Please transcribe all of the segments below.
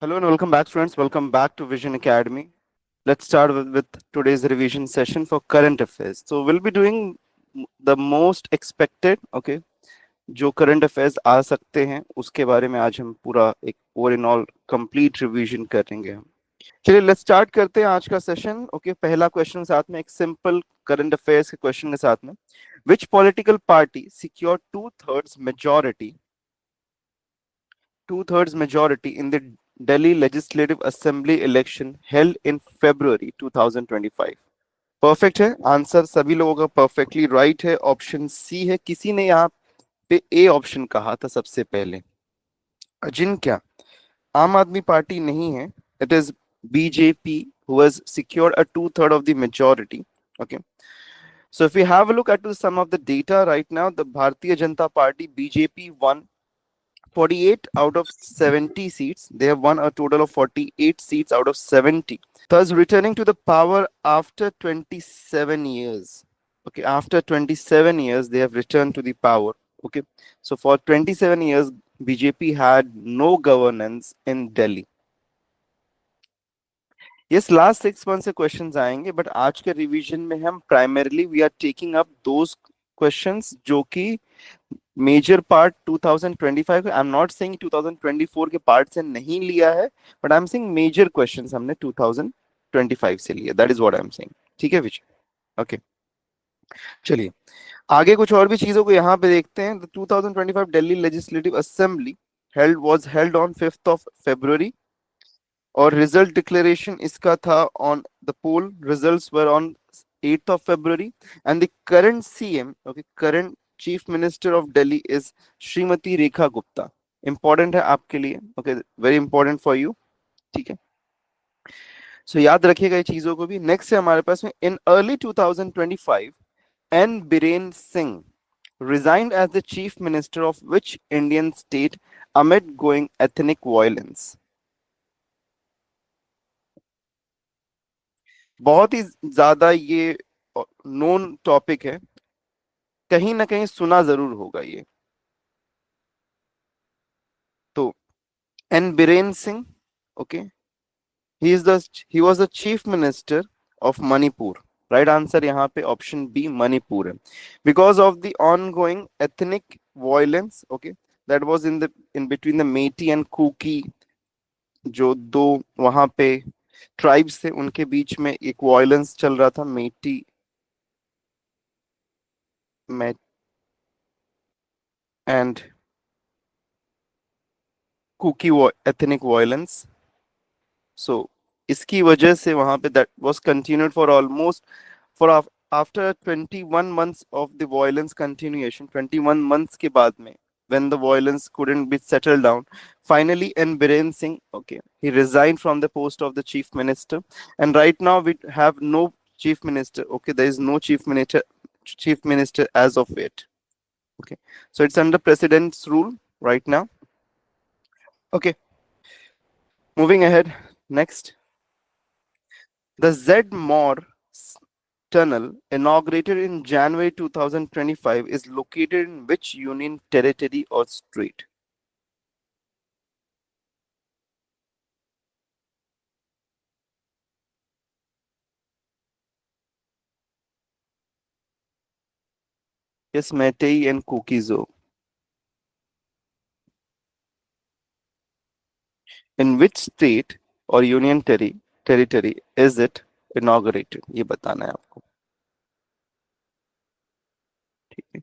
Hello and welcome back, students. Welcome back to Vision Academy. Let's start with today's revision session for current affairs. So we'll be doing the most expected, okay, जो current affairs आ सकते हैं उसके बारे में आज हम पूरा एक over in all complete revision करेंगे हम। चलिए लेट्स स्टार्ट करते हैं आज का सेशन। ओके, पहला क्वेश्चन साथ में एक सिंपल करंट अफेयर्स के क्वेश्चन के साथ में, विच political party secure two-thirds majority in the Delhi Legislative Assembly election held in February 2025? Perfect है आंसर, सभी लोगों का परफेक्टली राइट है। ऑप्शन सी है। किसी ने यहाँ पे ए ऑप्शन कहा था सबसे पहले, अजिंक्य। आम आदमी पार्टी नहीं है, it is BJP who has secured a two-third of the majority. Okay, so if we have a look at some of the data right now, the Bharatiya Janata Party BJP won 48 out of 70 seats. They have won a total of 48 seats out of 70, thus returning to the power after 27 years. Okay, after 27 years they have returned to the power. Okay, so for 27 years BJP had no governance in Delhi. Yes, last 6 months से questions आएंगे, but आज के revision में हम primarily we are taking up those questions जो कि major part 2025, I am not saying 2024 के part से नहीं लिया है, but I am saying major questions हमने 2025 से लिया, that is what I am saying. ठीक है विजय? ओके, चलिए आगे कुछ और भी चीजों को यहाँ पे देखते हैं। The 2025 Delhi legislative assembly held on 5th of February, और रिजल्ट डिक्लेरेशन इसका था on the poll results were on 8th of February, and the current CM, okay, current chief minister of Delhi is Shrimati Rekha Gupta. Important है आपके लिए, okay, very important for you. ठीक है, सो याद रखिएगा ये चीजों को भी। नेक्स्ट है हमारे पास में, in early 2025 N Biren Singh resigned as the chief minister of which Indian state amid going ethnic violence? बहुत ही ज्यादा ये नोन टॉपिक है, कहीं ना कहीं सुना जरूर होगा ये। तो N Biren Singh, okay, he was the chief minister of Manipur. Right answer यहाँ पे ऑप्शन बी मणिपुर है। Because of the ongoing ethnic violence, okay, that was in between the Meitei and Kuki, जो दो वहां पे ट्राइब्स थे उनके बीच में एक वायलेंस चल रहा था, मेटी एंड कुकी एथनिक वायलेंस। सो इसकी वजह से वहां पे that was continued for almost for after 21 months of the violence continuation, 21 months के बाद में, when the violence couldn't be settled down, finally N Biren Singh, okay, he resigned from the post of the chief minister, and right now we have no chief minister. Okay, there is no chief minister as of yet. Okay, so it's under president's rule right now. Okay, moving ahead. Next, the Zedmore Tunnel, inaugurated in January 2025, is located in which union territory or state? Yes, Meitei and Kukizo. In which state or union territory is it inaugurated? ये बताना है आपको। ठीक है,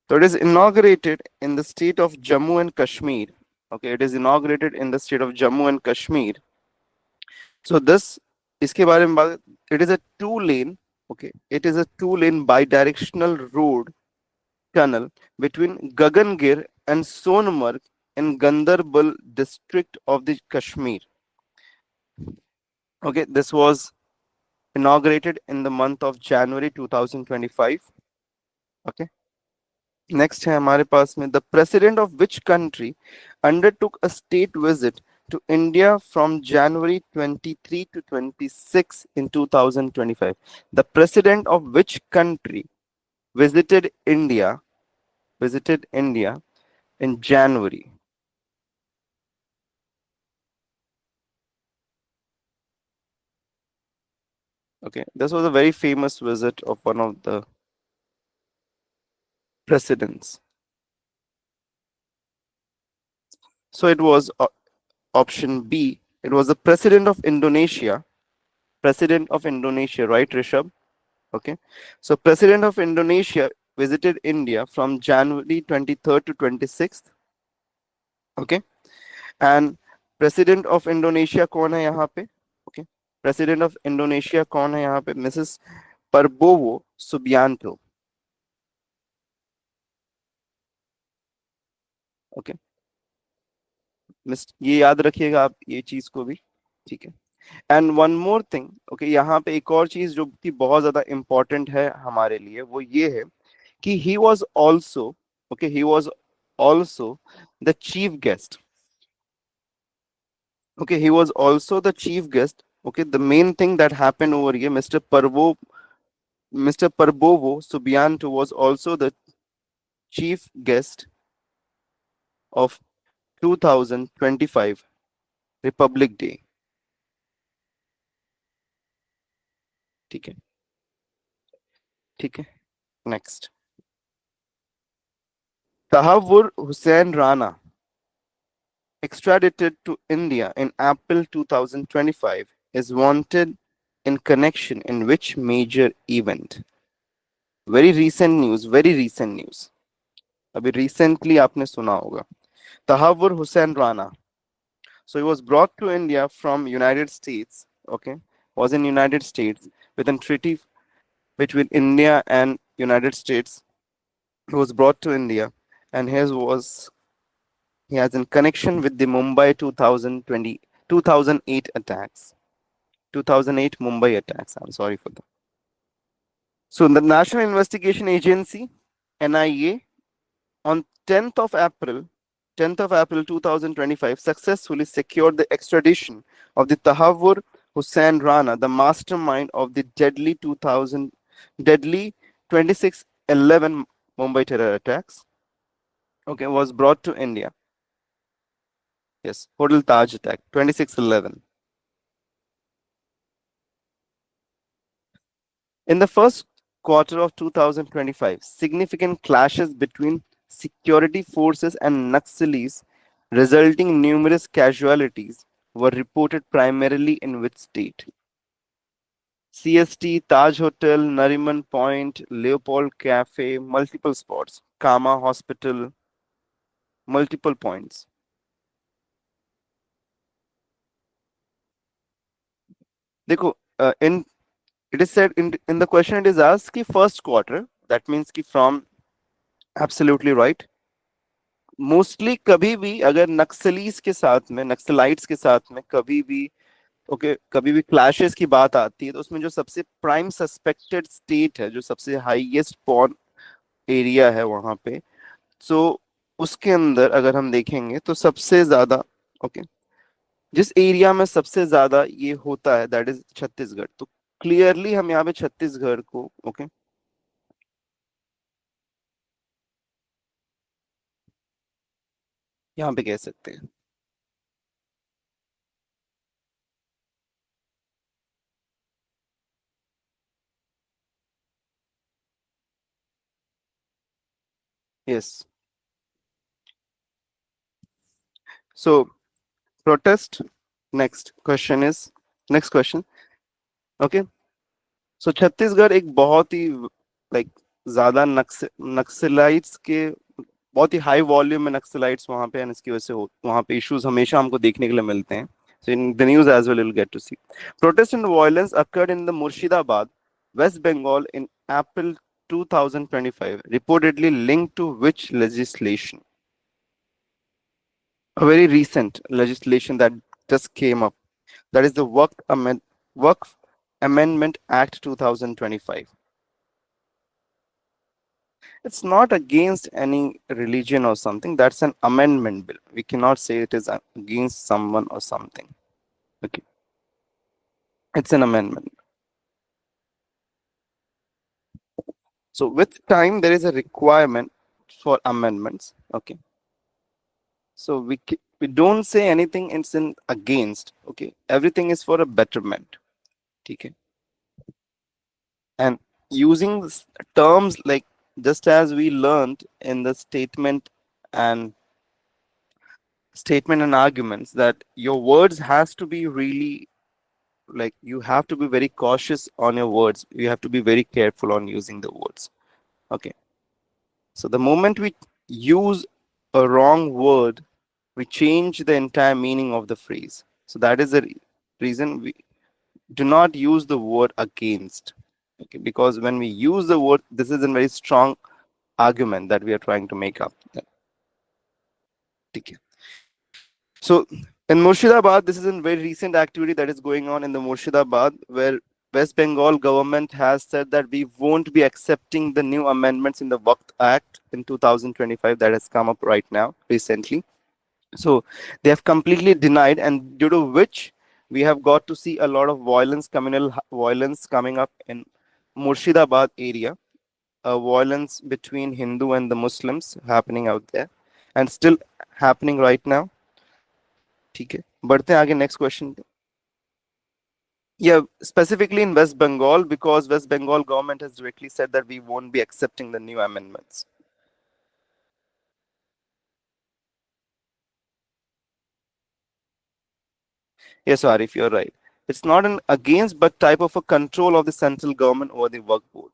so it is inaugurated in the state of Jammu and Kashmir. Okay, it is inaugurated in the state of Jammu and Kashmir. So this, इसके बारे में बात, it is a two-lane, okay, it is a two-lane bi-directional road tunnel between Gagangir and Sonmarg in Gandarbal district of the Kashmir. Okay, this was inaugurated in the month of January 2025. Okay, next है हमारे पास में, the president of which country undertook a state visit to India from January 23 to 26 in 2025? The president of which country visited India in January? Okay, this was a very famous visit of one of the presidents. So it was option B. It was the president of Indonesia. President of Indonesia, right, Rishabh? Okay. So president of Indonesia visited India from January 23rd to 26th. Okay. And president of Indonesia कौन है यहाँ पे? Okay. President of Indonesia कौन है यहाँ पे? Mrs. Prabowo Subianto. Okay. ये याद रखिएगा आप ये चीज को भी. ठीक है. And one more thing. Okay, यहाँ पे एक और चीज जो कि बहुत ज्यादा इंपॉर्टेंट है हमारे लिए, वो ये है कि he was also, okay, he was also the chief guest. Okay, he was also the chief guest. Okay, the main thing that happened over here, Mr. Parbovo Subianto was also the chief guest of 2025 Republic Day. ठीक है. ठीक है. Next. Tahavur Hussain Rana, extradited to India in April 2025, is wanted in connection in which major event? Very recent news. Very recent news. अभी recently आपने सुना होगा. Tahavur Hussain Rana. So he was brought to India from United States. Okay, was in United States with a treaty between India and United States. He was brought to India, and he has in connection with the Mumbai 2008 attacks. 2008 Mumbai attacks. I'm sorry for that. So the National Investigation Agency, NIA, on 10th of April 2025, successfully secured the extradition of the Tahavur Hussain Rana, the mastermind of the deadly 26/11 Mumbai terror attacks. Okay, was brought to India. Yes, Hotel Taj attack, 26/11. In the first quarter of 2025, significant clashes between security forces and Naxalis, resulting in numerous casualties, were reported primarily in which state? CST, Taj Hotel, Nariman Point, Leopold Cafe, multiple spots, Kama Hospital, multiple points. देखो, in it is said in the question, it is asked कि first quarter, that means कि from, absolutely right. Mostly कभी भी अगर नक्सलीस के साथ में, Naxalites के साथ में कभी भी, ओके, कभी भी क्लैशेस की बात आती है, तो उसमें जो सबसे प्राइम सस्पेक्टेड स्टेट है, जो सबसे हाईएस्ट पॉन एरिया है वहां पे, सो उसके अंदर अगर हम देखेंगे तो सबसे ज्यादा, ओके, जिस एरिया में सबसे ज्यादा ये होता है, दैट इज छत्तीसगढ़. तो क्लियरली हम यहाँ पे छत्तीसगढ़ को, ओके, यहाँ पे कह सकते हैं. यस. सो प्रोटेस्ट. Next question. ओके. सो छत्तीसगढ़ एक बहुत ही लाइक ज्यादा नक्सलाइट्स के, बहुत ही हाई वॉल्यूम में नक्सलाइट्स वहां पे हैं, इसकी वजह से वहां पे इश्यूज हमेशा हमको देखने के लिए मिलते हैं. So in the news as well, you'll get to see. Protest and violence occurred in the Murshidabad, West Bengal in April 2025, reportedly linked to which legislation? A very recent legislation that just came up. That is the Work Amendment Act 2025. It's not against any religion or something. That's an amendment bill. We cannot say it is against someone or something. Okay. It's an amendment. So with time, there is a requirement for amendments. Okay. So we don't say anything it's in against. Okay. Everything is for a betterment. Okay. And using terms like, just as we learned in the and statement and arguments, that your words has to be really, like, you have to be very cautious on your words, you have to be very careful on using the words. Okay, so the moment we use a wrong word, we change the entire meaning of the phrase. So that is the reason we do not use the word against. Okay, because when we use the word, this is a very strong argument that we are trying to make up. Okay. So in Murshidabad, this is a very recent activity that is going on in the Murshidabad, where West Bengal government has said that we won't be accepting the new amendments in the Waqf Act in 2025 that has come up right now recently. So they have completely denied, and due to which we have got to see a lot of violence, communal violence coming up in Murshidabad area, violence between Hindu and the Muslims happening out there, and still happening right now. ठीक है, बढ़ते हैं आगे next question. Yeah, specifically in West Bengal, because West Bengal government has directly said that we won't be accepting the new amendments. Yes, Arif, you're right. It's not an against, but type of a control of the central government over the work board.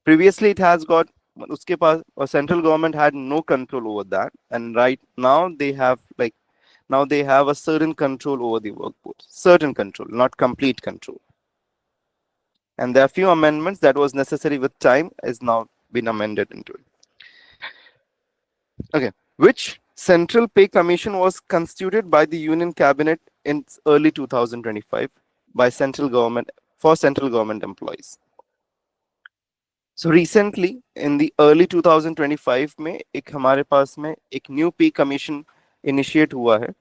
Previously, it has got, uske paas, central government had no control over that, and right now they have, like, now they have a certain control over the work board, certain control, not complete control. And there are few amendments that was necessary with time is now been amended into it. Okay, which central pay commission was constituted by the union cabinet in early 2025 by central government for central government employees. So recently in the early 2025 में एक हमारे पास में एक new pay commission initiate हुआ है.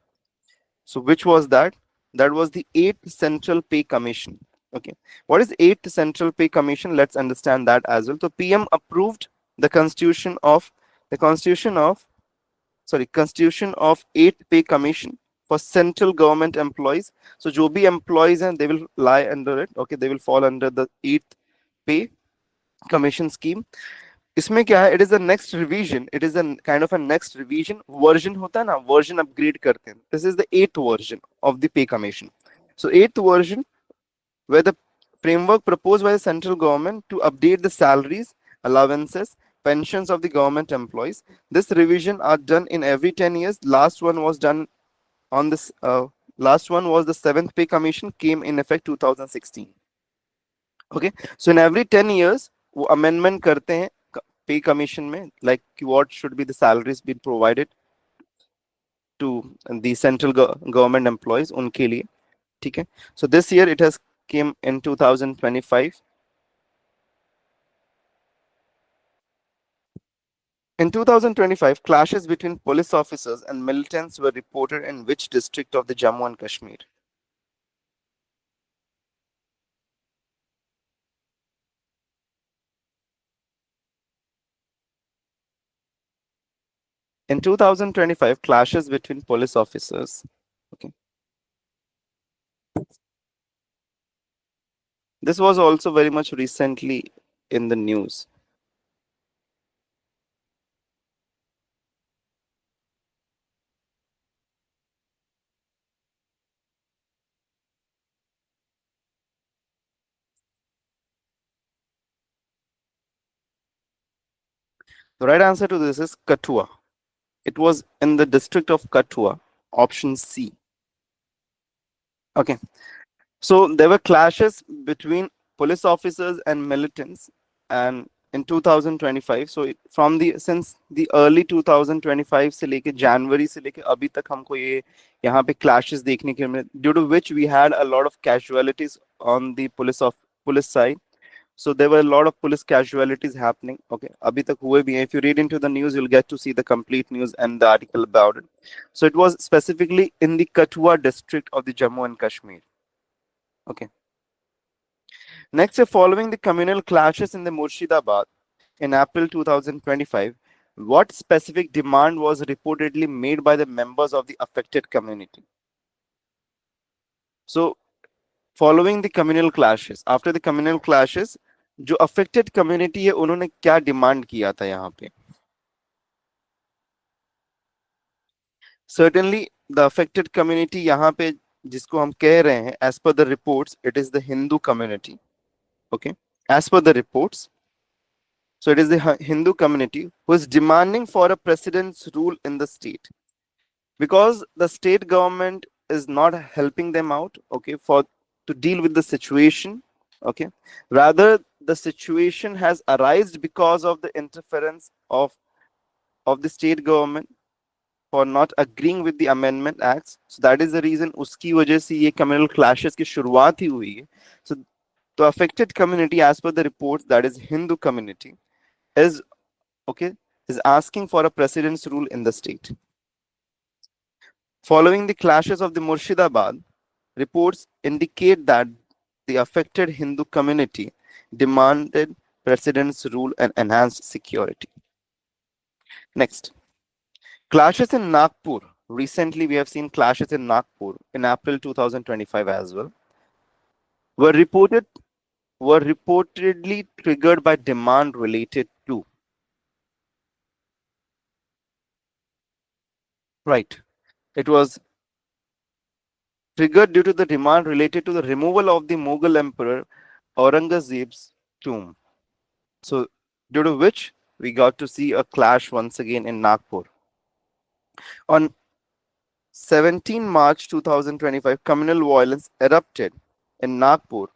So which was that? That was the 8th Central Pay Commission. Okay, what is 8th Central Pay Commission? Let's understand that as well. So PM approved the constitution of 8th Pay Commission for central government employees. So जो भी employees and they will lie under it. Okay, they will fall under the 8th Pay Commission scheme. इसमें क्या है, it is a next revision, it is a kind of a next revision. Version होता है ना, version upgrade करते हैं. This is the 8th version of the pay commission. So 8th version, where the framework proposed by the central government to update the salaries, allowances, pensions of the government employees. This revision are done in every 10 years. Last one was done on this. Last one was the 7th Pay Commission, came in effect 2016. Okay, so in every 10 years वो amendment करते हैं pay commission में, like what should be the salaries being provided to the central government employees उनके लिए. ठीक है, so this year it has came in 2025. In 2025, clashes between police officers and militants were reported in which district of the Jammu and Kashmir? In 2025, clashes between police officers. Okay. This was also very much recently in the news. The right answer to this is Kathua. It was in the district of Kathua, option C. Okay. So there were clashes between police officers and militants, and in 2025, so from the since the early 2025 से लेके January से लेके अभी तक हमको ये यहाँ पे clashes देखने के मिले, due to which we had a lot of casualties on the police side. So there were a lot of police casualties happening. Okay, abhi tak hue bhi hai. If you read into the news, you'll get to see the complete news and the article about it. So it was specifically in the Kathua district of the Jammu and Kashmir. Okay. Next, following the communal clashes in the Murshidabad in April 2025, what specific demand was reportedly made by the members of the affected community? So following the communal clashes, after the communal clashes जो affected community है उन्होंने क्या demand किया था यहाँ पे? Certainly the affected community यहाँ पे जिसको हम कह रहे हैं, as per the reports it is the Hindu community. Okay, as per the reports, so it is the Hindu community who is demanding for a president's rule in the state, because the state government is not helping them out, okay, for to deal with the situation. Okay, rather the situation has arisen because of the interference of the state government for not agreeing with the amendment acts. So that is the reason उसकी वजह से ये communal clashes की शुरुआत ही हुई है. So the affected community, as per the report, that is Hindu community, is okay, is asking for a president's rule in the state. Following the clashes of the Murshidabad, reports indicate that the affected Hindu community demanded president's rule and enhanced security. Next, clashes in Nagpur. Recently, we have seen clashes in Nagpur in April 2025 as well. Were reportedly triggered by demand related to, right? It was triggered due to the demand related to the removal of the Mughal emperor Aurangzeb's tomb. So, due to which we got to see a clash once again in Nagpur. On 17 March 2025, communal violence erupted in Nagpur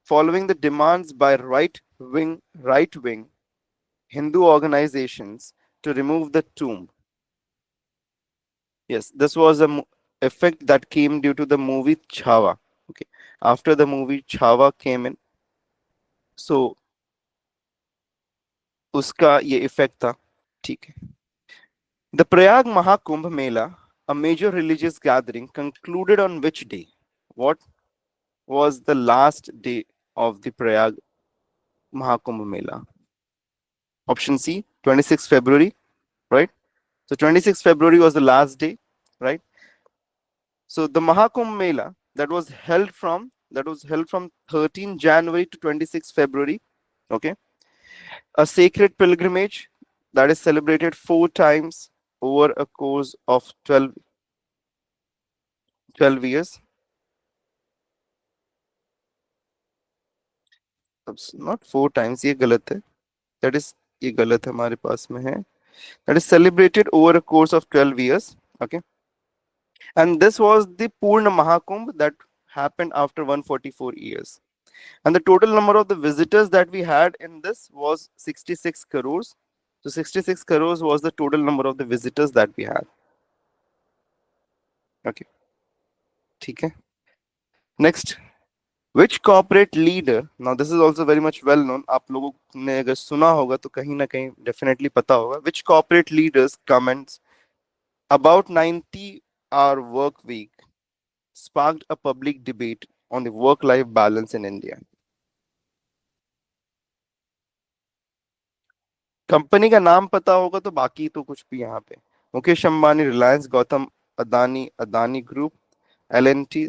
following the demands by right-wing Hindu organizations to remove the tomb. Yes, this was a effect that came due to the movie Chhawa. Okay, after the movie Chhawa came in, so उसका ये effect था. ठीक है. The Prayag Mahakumbh Mela, a major religious gathering, concluded on which day? What was the last day of the Prayag Mahakumbh Mela? Option C, 26 February, right? So 26 February was the last day, right? So the Mahakumbh Mela that was held from 13 January to 26 February, okay? A sacred pilgrimage that is celebrated 4 times over a course of 12 years. Not 4 times, ये गलत है. That is, ये गलत हमारे पास में है. That is celebrated over a course of 12 years. Okay. And this was the Purna Mahakumbh that happened after 144 years. And the total number of the visitors that we had in this was 66 crores. So 66 crores was the total number of the visitors that we had. Okay. ठीक है. Next. Which corporate leader, now this is also very much well known, आप लोगों ने अगर सुना होगा तो कहीं ना कहीं definitely पता होगा. Which corporate leaders comments about 90-hour work week sparked a public debate on the work-life balance in India? Company का नाम पता होगा तो बाकी तो कुछ भी यहाँ पे. मुकेश अंबानी, रिलायंस, गौतम अदानी, अदानी ग्रुप, एल&टी,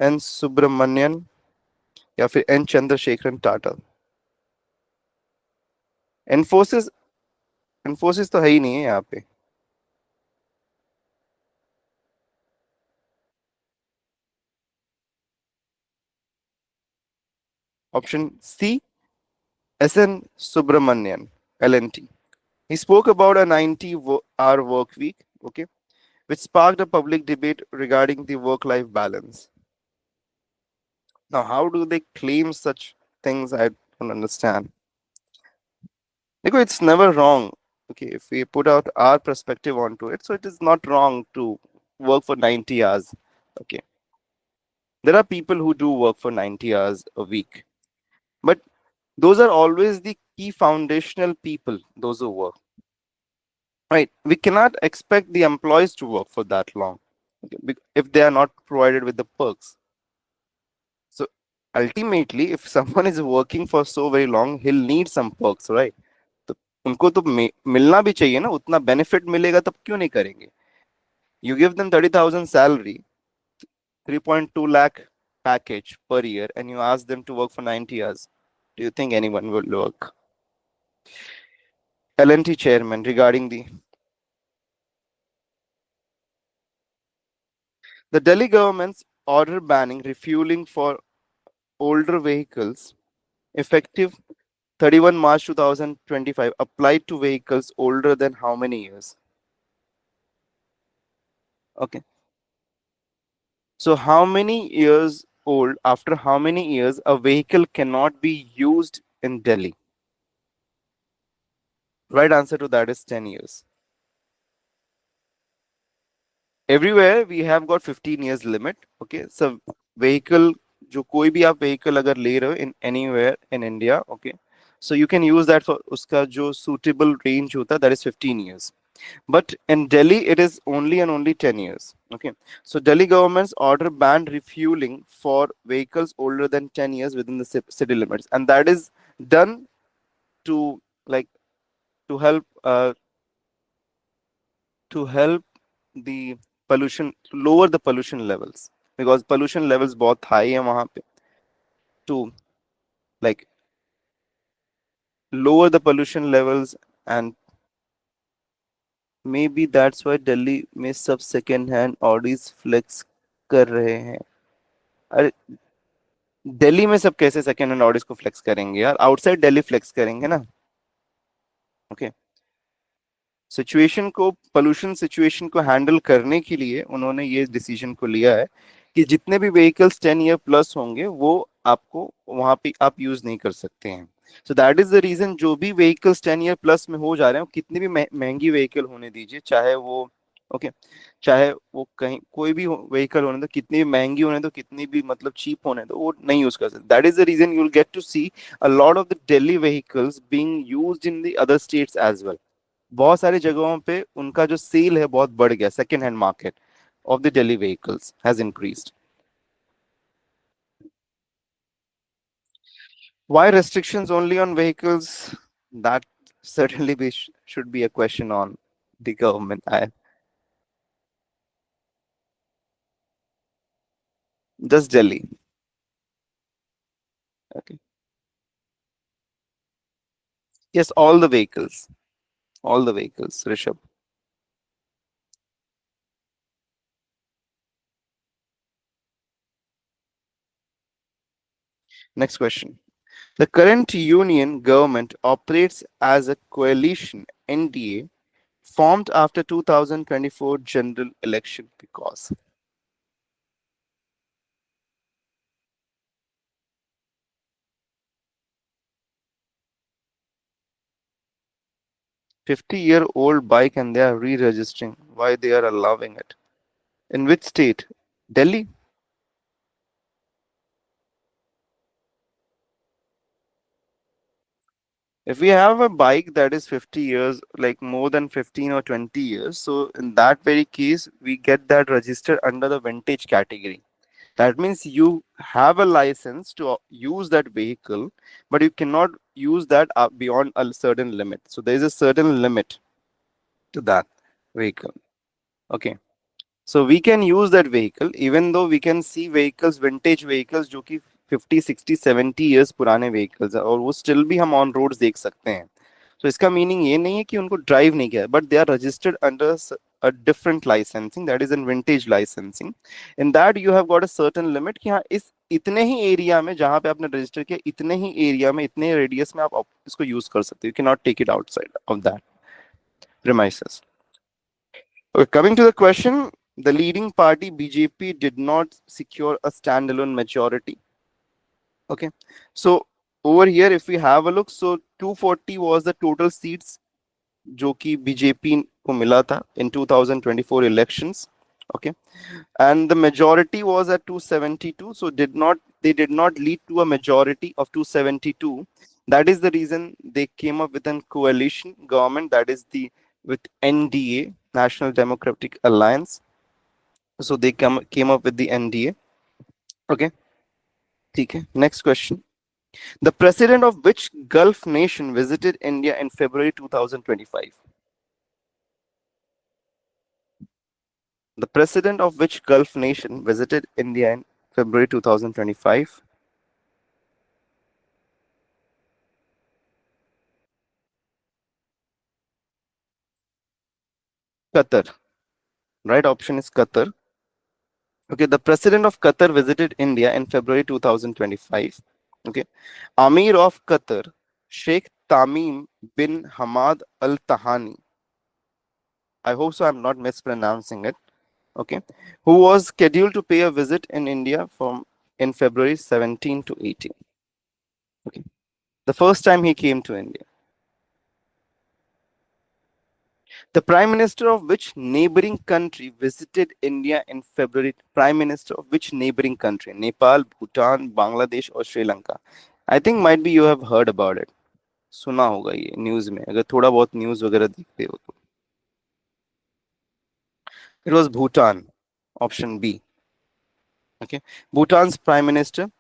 एन सुब्रमण्यन, या फिर एन चंद्रशेखरन टाटा. इन्फोसिस इन्फोसिस तो है ही नहीं है यहाँ पे. Option C, S.N. Subramanian, L&T. He spoke about a 90-hour work week, okay, which sparked a public debate regarding the work-life balance. Now, how do they claim such things? I don't understand. Because it's never wrong. Okay, if we put out our perspective onto it, so it is not wrong to work for 90 hours. Okay. There are people who do work for 90 hours a week. But those are always the key foundational people, those who work. Right. We cannot expect the employees to work for that long, okay, if they are not provided with the perks. So ultimately, if someone is working for so very long, he'll need some perks, right? तो उनको तो मिलना भी चाहिए ना, उतना benefit मिलेगा तब क्यों नहीं करेंगे? You give them 30,000 salary, 3.2 lakh package per year and you ask them to work for 90 years, do you think anyone will work? L&T chairman regarding the Delhi government's order banning refueling for older vehicles effective 31 March 2025 applied to vehicles older than how many years? Okay. So how many years old, after how many years a vehicle cannot be used in Delhi? Right answer to that is 10 years. Everywhere we have got 15 years limit. Okay. So vehicle, जो कोई भी आप vehicle अगर ले रहे हो in anywhere in India, okay, so you can use that for उसका जो suitable range होता है that is 15 years. But in Delhi, it is only and only 10 years. Okay. So Delhi government's order banned refueling for vehicles older than 10 years within the city limits. And that is done to like to help the pollution, to lower the pollution levels. Because pollution levels बहुत high है वहाँ पे, to like lower the pollution levels, and maybe that's why Delhi में सब second hand Audis flex कर रहे हैं. अरे दिल्ली में सब कैसे सेकेंड हैंड ऑडिस को फ्लेक्स करेंगे यार, आउटसाइड दिल्ली फ्लेक्स करेंगे ना. ओके. सिचुएशन को, पोल्यूशन सिचुएशन को हैंडल करने के लिए उन्होंने ये डिसीजन को लिया है कि जितने भी व्हीकल्स 10 ईयर प्लस होंगे वो आपको वहां पे आप यूज नहीं कर सकते हैं. So that is the reason जो भी व्हीकल्स 10 ईयर प्लस में हो जा रहे हैं, कितनी भी महंगी व्हीकल होने दीजिए, चाहे वो ओके चाहे वो कहीं कोई भी व्हीकल होने दो, कितनी भी महंगी होने दो, कितनी भी मतलब चीप होने दो, वो नहीं यूज कर सकते. That is the reason you will get to see a lot of the Delhi vehicles being used in the other states as well. बहुत सारी जगहों पे उनका जो सेल है बहुत बढ़ गया. Second hand market of the Delhi vehicles has increased. Why restrictions only on vehicles? That certainly should be a question on the government. Just Delhi. Okay. Yes, all the vehicles. All the vehicles, Rishabh. Next question. The current union government operates as a coalition NDA formed after 2024 general election because 50-year-old bike and they are re-registering. Why they are allowing it? In which state? Delhi? If we have a bike that is 50 years, like more than 15 or 20 years, so in that very case, we get that registered under the vintage category. That means you have a license to use that vehicle, but you cannot use that beyond a certain limit. So there is a certain limit to that vehicle. Okay. So we can use that vehicle, even though we can see vehicles, vintage vehicles जो कि 50, 60, 70 years पुराने vehicles हैं और वो still भी हम on roads देख सकते हैं. So इसका meaning ये नहीं है कि उनको drive नहीं किया, but they are registered under a different licensing, that is in vintage licensing. In that you have got a certain limit कि हाँ इस इतने ही एरिया में जहाँ पे आपने रजिस्टर किया, इतने ही एरिया में, इतने रेडियस में आप इसको यूज कर सकते हो. You cannot take it outside of that premises. Okay, coming to the question, the leading party BJP did not secure a standalone majority. Okay, so over here, if we have a look, so 240 was the total seats जो कि BJP को मिला था in 2024 elections. Okay, and the majority was at 272, so they did not lead to a majority of 272. That is the reason they came up with a coalition government, that is the with NDA, National Democratic Alliance. So they came up with the NDA. Okay. Okay. Next question. The president of which Gulf nation visited India in February 2025? The president of which Gulf nation visited India in February 2025? Qatar. Right option is Qatar. Okay, the president of Qatar visited India in February 2025. Okay, Amir of Qatar, Sheikh Tamim bin Hamad Al Thani. I hope so I'm not mispronouncing it. Okay, who was scheduled to pay a visit in India from in February 17 to 18. Okay, the first time he came to India. The Prime Minister of which neighboring country visited India in February? Prime Minister of which neighboring country? Nepal, Bhutan, Bangladesh or Sri Lanka? I think might be you have heard about it. सुना होगा ये news में, अगर थोड़ा बहुत news वगैरह देखते हो तो. It was Bhutan. Option B. Okay. Bhutan's Prime Minister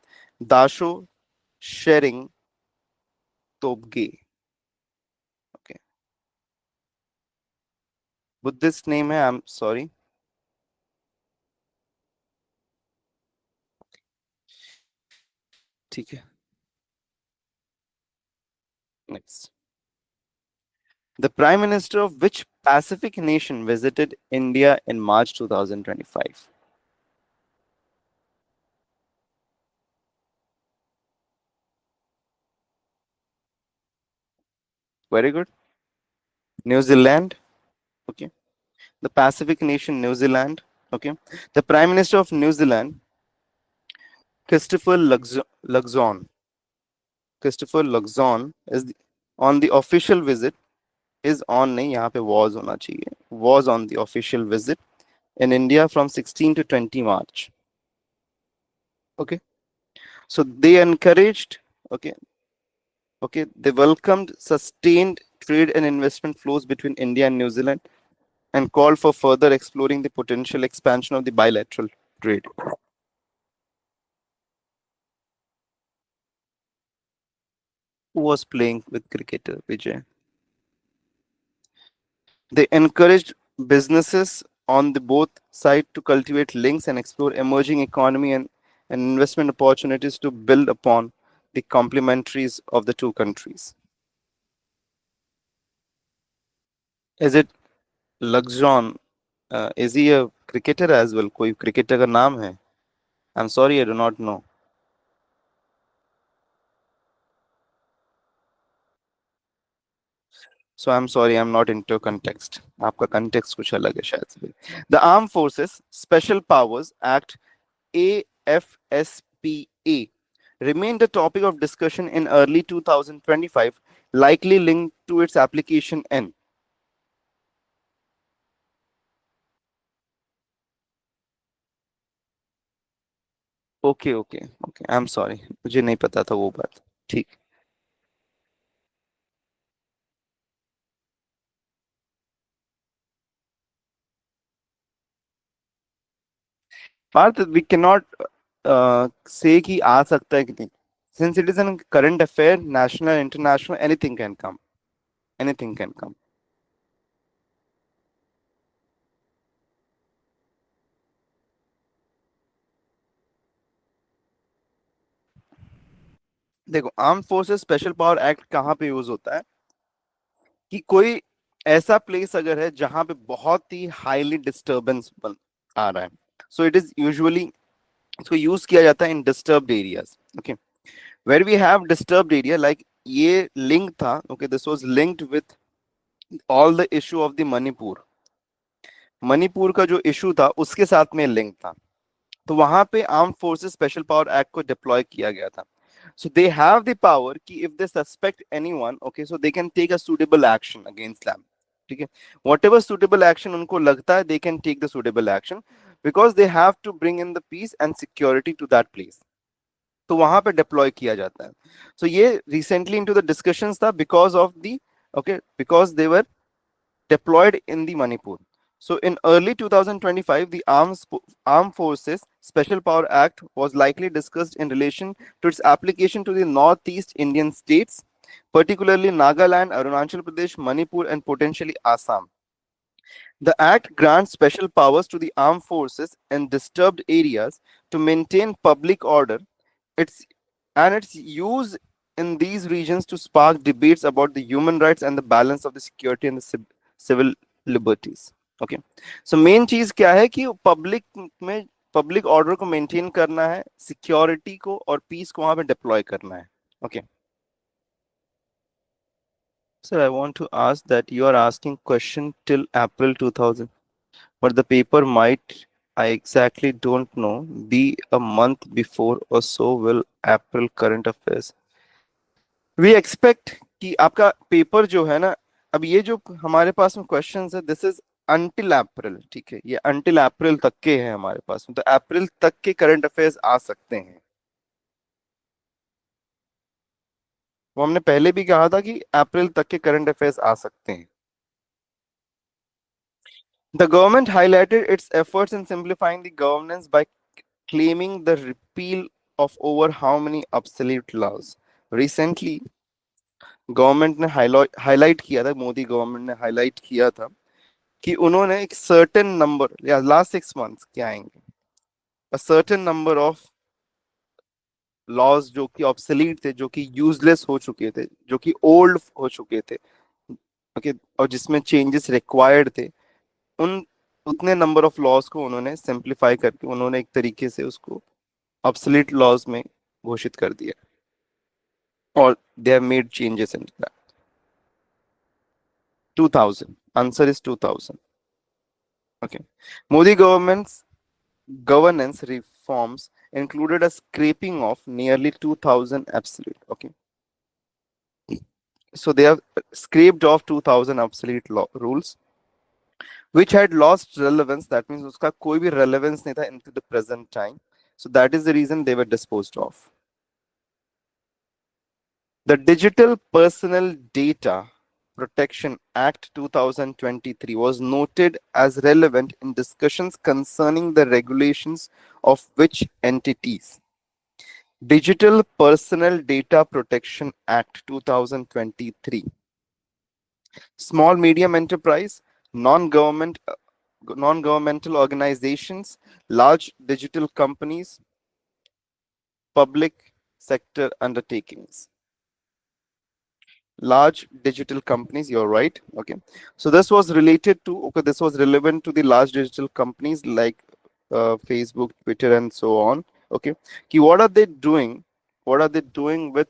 Dasho Shering Tobge. Okay. Buddhist name है. I'm sorry. ठीक है. Next. The Prime Minister of which Pacific nation visited India in March 2025? Very good. New Zealand. Okay. The Pacific nation, New Zealand. Okay. The Prime Minister of New Zealand, Christopher Luxon. Christopher Luxon is on the official visit. Is on नहीं, यहाँ पे was होना चाहिए. Was on the official visit in India from 16 to 20 March. Okay. So they encouraged. Okay. Okay. They welcomed sustained trade and investment flows between India and New Zealand and called for further exploring the potential expansion of the bilateral trade. Who was playing with cricketer, Vijay? They encouraged businesses on the both sides to cultivate links and explore emerging economy and investment opportunities to build upon the complementaries of the two countries. Is it Luxon? Is he a cricketer as well? कोई cricketer का नाम है? I'm sorry, I do not know. So I'm sorry, I'm not into context. आपका context कुछ अलग है शायद से. The Armed Forces Special Powers Act AFSPA remained a topic of discussion in early 2025, likely linked to its application in. Okay, okay, okay. I'm sorry. मुझे नहीं पता था वो बात. ठीक. Parth, we cannot say कि आ सकता है कि नहीं. Since it is a current affair, national, international, anything can come. Anything can come. देखो, arm forces special power act कहाँ पे यूज होता है कि कोई ऐसा प्लेस अगर है जहां पे बहुत ही हाईली डिस्टरबेंस आ रहा है, सो इट इज यूजुअली इसको यूज किया जाता है in disturbed areas. Okay, where we have disturbed area, like ये लिंक था. Okay, this was linked with all the issue of the Manipur. Manipur का जो इशू था उसके साथ में लिंक था, तो वहां पे arm forces special power act को डिप्लॉय किया गया था. So they have the power कि if they suspect anyone, okay, so they can take a suitable action against them. ठीक है, whatever suitable action उनको लगता है, they can take the suitable action because they have to bring in the peace and security to that place. तो वहां पे deploy किया जाता है. So ये recently into the discussions था because of the, okay, because they were deployed in the Manipur. So in early 2025, the Armed Forces Special Power Act was likely discussed in relation to its application to the Northeast Indian states, particularly Nagaland, Arunachal Pradesh, Manipur, and potentially Assam. The act grants special powers to the armed forces in disturbed areas to maintain public order. Its its use in these regions to spark debates about the human rights and the balance of the security and the civil liberties. Okay, so main चीज क्या है कि public में public order को maintain करना है, security को और पीस को वहां पे डिप्लॉय करना है. Okay. Sir, I want to ask that you are asking question till April 2000, but the paper might, I exactly don't know, be a month before or so will April current affairs. We expect कि आपका paper जो है ना, अब ये जो हमारे पास में क्वेश्चंस है, दिस इज अंटिल अप्रैल. ठीक है, ये अंटिल अप्रैल तक के हैं हमारे पास में, तो अप्रैल तक के करंट अफेयर्स आ सकते हैं. वो हमने पहले भी कहा था कि अप्रैल तक के करंट अफेयर्स आ सकते हैं. The government highlighted its efforts in simplifying the governance by claiming the repeal of over how many obsolete laws. Recently, government ने हाईलाइट किया था, मोदी गवर्नमेंट ने हाईलाइट किया था कि उन्होंने एक सर्टेन नंबर या लास्ट 6 मंथ्स क्या आएंगे, a certain number of laws जो कि ऑब्सोलीट थे, जो कि यूजलेस हो चुके थे, जो कि ओल्ड हो चुके थे. ओके, और जिसमें चेंजेस रिक्वायर्ड थे, उन उतने नंबर ऑफ लॉज को उन्होंने सिंप्लीफाई करके उन्होंने एक तरीके से उसको ऑब्सोलीट लॉज में घोषित कर दिया, और they have made changes in that. 2000 answer is 2000. Okay, Modi government's governance reforms included a scraping of nearly 2000 obsolete. Okay, so they have scraped off 2000 obsolete rules which had lost relevance. That means uska koi bhi relevance nahi tha into the present time. So that is the reason they were disposed of. The Digital Personal Data Protection Act 2023 was noted as relevant in discussions concerning the regulations of which entities. Digital Personal Data Protection Act 2023. Small medium enterprise, non-government non-governmental organizations, large digital companies, public sector undertakings. Large digital companies, you're right. Okay, so this was related to, okay, this was relevant to the large digital companies like Facebook, Twitter, and so on. Okay, what are they doing, with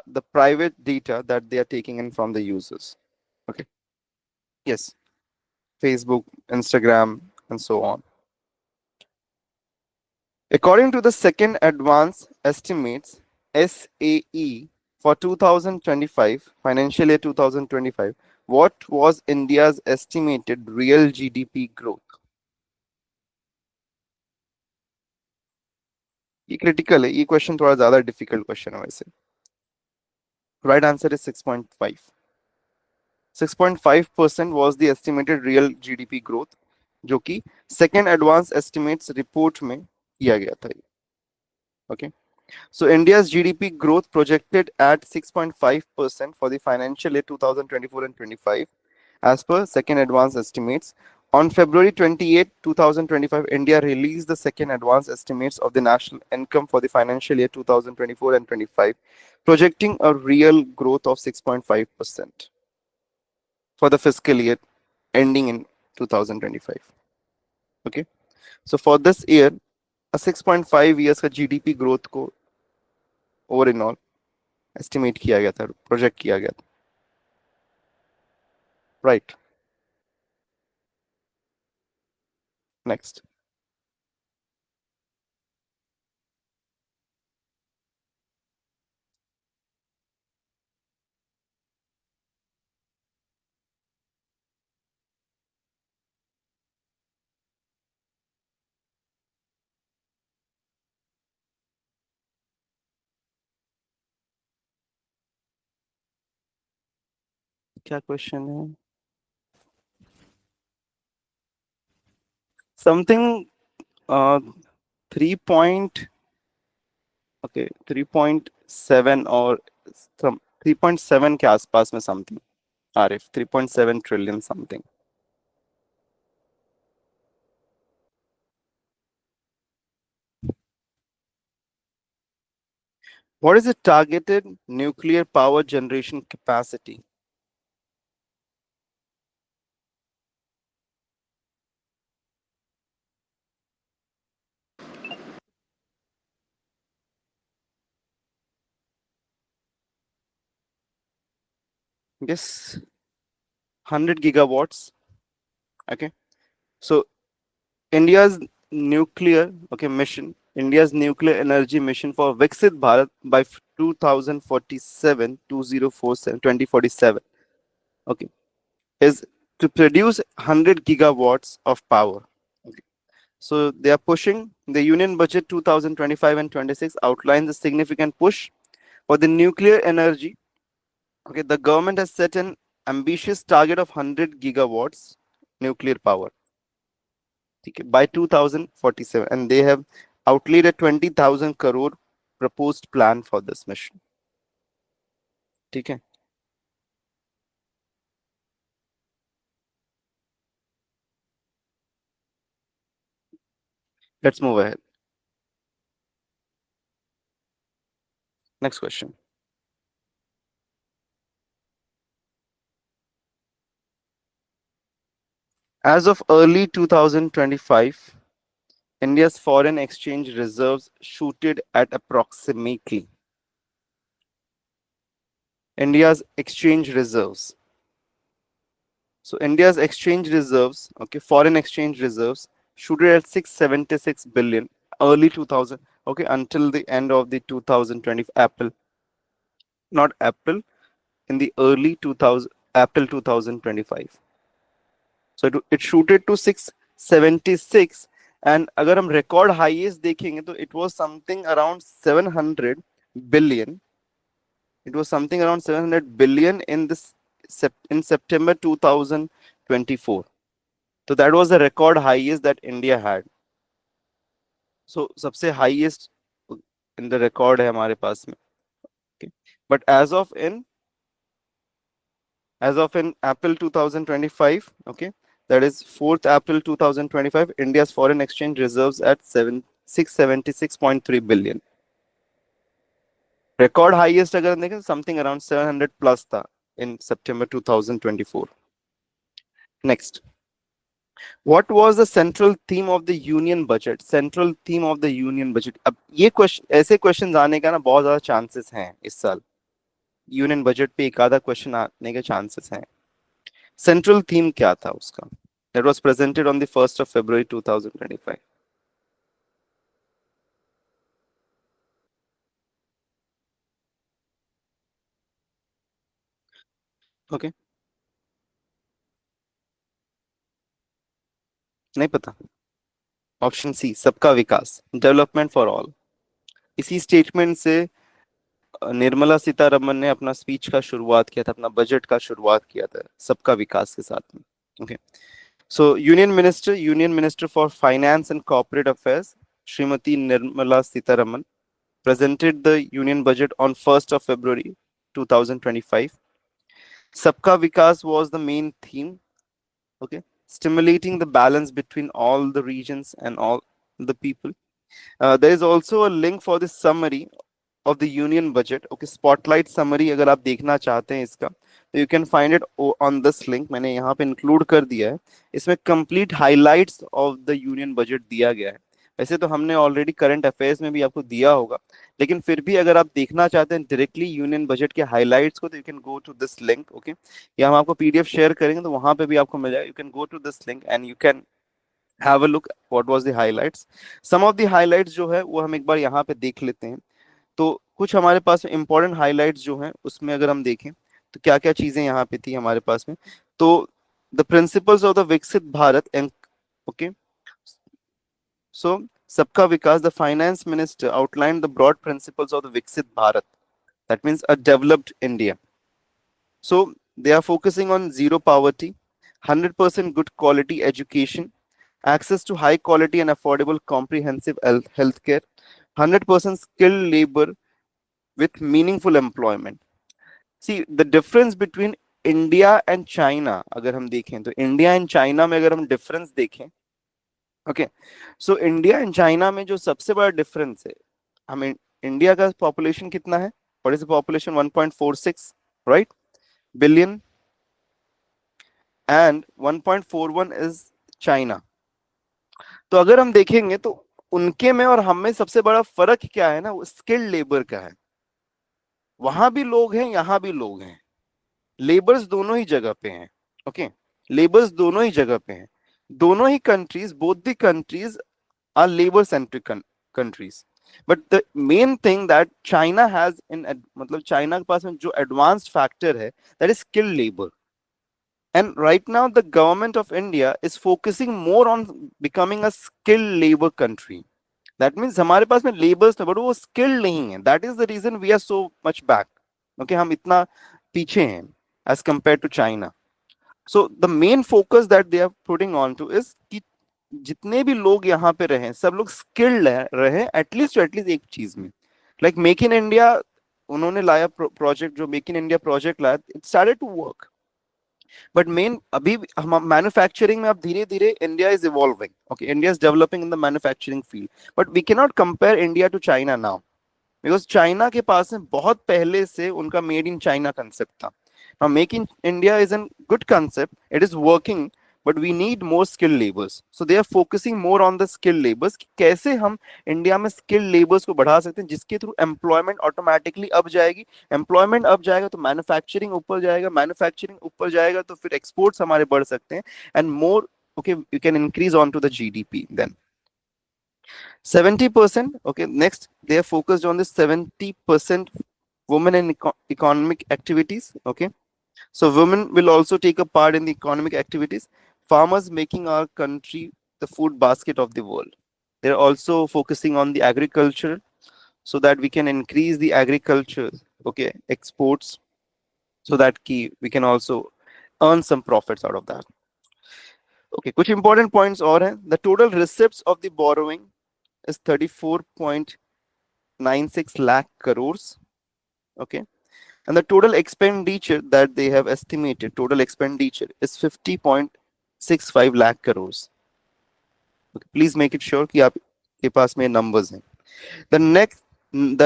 the private data that they are taking in from the users? Okay, yes, Facebook, Instagram, and so on. According to the second advance estimates, SAE, for 2025, financial year 2025, what was India's estimated real GDP growth? ये critical है, ये question थोड़ा ज़्यादा difficult question है वैसे. Right answer is 6.5. 6.5% was the estimated real GDP growth, जो कि second advance estimates report में किया गया था. Okay. So India's GDP growth projected at 6.5% for the financial year 2024 and 25, as per second advance estimates. On February 28, 2025, India released the second advance estimates of the national income for the financial year 2024 and 25, projecting a real growth of 6.5% for the fiscal year ending in 2025. Okay, so for this year, a 6.5 years का GDP growth को over in all estimate किया गया था, project किया गया था. Right, next. क्या question है? समथिंग 3 ओके 3.7 और 3.7 के आसपास में something. Arif 3.7 trillion something. What is the targeted nuclear power generation capacity? Yes, 100 gigawatts. Okay. So India's nuclear, okay, mission, India's nuclear energy mission for Viksit Bharat by 2047, 2047, 2047, okay, is to produce 100 gigawatts of power. Okay. So they are pushing the Union Budget 2025 and 26 outlines a significant push for the nuclear energy. Okay, the government has set an ambitious target of 100 gigawatts nuclear power, okay, by 2047, and they have outlaid a 20,000 crore proposed plan for this mission. Okay, let's move ahead. Next question. As of early 2025, India's foreign exchange reserves shooted at approximately India's exchange reserves. So India's exchange reserves, okay, foreign exchange reserves shooted at 676 billion early 2000, okay, until the end of the 2020 April, not April, in the early 2000 April 2025. So it shooted to 676, and अगर हम record highest देखेंगे तो it was something around 700 billion. It was something around 700 billion in this in September 2024. So that was the record highest that India had. So सबसे highest in the record है हमारे पास में. Okay. But as of in April 2025, okay, that is 4th April 2025, India's foreign exchange reserves at 676.3 billion. Record highest अगर देखें something around 700 plus था in September 2024. Next, what was the central theme of the union budget? Central theme of the union budget. अब ये question, ऐसे question आने का ना बहुत ज्यादा चांसेस हैं इस साल. यूनियन बजट पे एक आधा क्वेश्चन आने के चांसेस हैं. सेंट्रल थीम क्या था उसका? That was presented on the 1st of February 2025. Okay, नहीं पता. ऑप्शन सी, सबका विकास, डेवलपमेंट फॉर ऑल. इसी स्टेटमेंट से निर्मला सीतारमन ने अपना स्पीच का शुरुआत किया था, अपना बजट का शुरुआत किया था सबका विकास के साथ में. Okay. So union minister for finance and corporate affairs, Shrimati Nirmala Sitharaman, presented the union budget on 1st of February 2025. Sabka Vikas was the main theme, okay, stimulating the balance between all the regions and all the people. There is also a link for the summary of the union budget. Okay, spotlight summary अगर आप देखना चाहते हैं इसका, तो you can find it on this link. मैंने यहाँ पे include कर दिया है. इसमें complete highlights of the union budget दिया गया है. वैसे तो हमने ऑलरेडी करंट अफेयर्स में भी आपको दिया होगा, लेकिन फिर भी अगर आप देखना चाहते हैं डायरेक्टली यूनियन बजट के हाइलाइट्स को, तो you can go to this link. Okay, या हम आपको पीडीएफ शेयर करेंगे तो वहां पे भी आपको मिल जाएगा. You can go to this link and you can have a look what was the highlights. Some of the highlights जो है वो हम एक बार यहाँ पे देख लेते हैं. तो कुछ हमारे पास इंपॉर्टेंट हाइलाइट्स जो हैं उसमें अगर हम देखें तो क्या क्या चीजें यहाँ पे थी हमारे पास में. तो द प्रिंसिपल्स ऑफ द विकसित Bharat and, okay, so Sabka Vikas, the finance minister outlined the broad principles of the Viksit Bharat. That means a developed India. So they are focusing on zero poverty, 100% good quality education, access to high quality and affordable comprehensive healthcare, 100% skilled labor with meaningful employment. See, the difference between India and China, अगर हम देखें तो India and China में अगर हम difference देखें, okay, so India and China में जो सबसे बड़ा डिफरेंस है, हमें इंडिया का पॉपुलेशन कितना है? What is the population? 1.46, right, billion, and 1.41 is China. तो अगर हम देखेंगे तो उनके में और हम में सबसे बड़ा फर्क क्या है ना, वो स्किल्ड लेबर का है। वहां भी लोग हैं, यहां भी लोग हैं, लेबर्स दोनों ही जगह पे हैं। ओके, लेबर्स दोनों ही जगह पे हैं। दोनों ही countries, both the countries are labour centric countries. But the main thing that China has in, मतलब चाइना के पास में जो एडवांस्ड फैक्टर है, that is skilled labour. And right now, the government of India is focusing more on becoming a skilled labor country. That means हमारे पास में labours है, बट वो स्किल्ड नहीं है. That is the reason we are so much back. Okay, हम इतना पीछे हैं as compare to China. So the main focus that they are putting on to is कि जितने भी लोग यहाँ पे रहे, सब लोग स्किल्ड रहे, एटलीस्ट एक चीज में. लाइक मेक इन इंडिया, उन्होंने लाया प्रोजेक्ट, जो मेक इन इंडिया प्रोजेक्ट लाया, it started to work. But main अभी हम मैन्युफैक्चरिंग में, अब धीरे धीरे India is evolving. Okay, India is developing in the manufacturing field, but we can not compare India to China now, because China के पास में बहुत पहले से उनका मेड इन चाइना कंसेप्ट था. Now make in India is an good concept, it is working, but we need more skilled labours. So they are focusing more on the skilled labours, कैसे हम इंडिया में skilled labours को बढ़ा सकते हैं, जिसके through employment automatically up जाएगी. Employment up जाएगा तो मैन्युफैक्चरिंग ऊपर जाएगा, मैन्युफैक्चरिंग ऊपर जाएगा तो फिर एक्सपोर्ट्स हमारे बढ़ सकते हैं, and more, okay, you can increase on to the GDP then. 70%. Okay, next they are focused on the 70% women in economic activities. Okay, so women will also take a part in the economic activities. Farmers making our country the food basket of the world. They're also focusing on the agriculture so that we can increase the agriculture, okay, exports, so that we can also earn some profits out of that. Okay, कुछ important points और हैं. The total receipts of the borrowing is 34.96 lakh crores. Okay, and the total expenditure that they have estimated, total expenditure is 50.65 lakh crores. Okay, please make it sure कि आपके पास में numbers हैं. The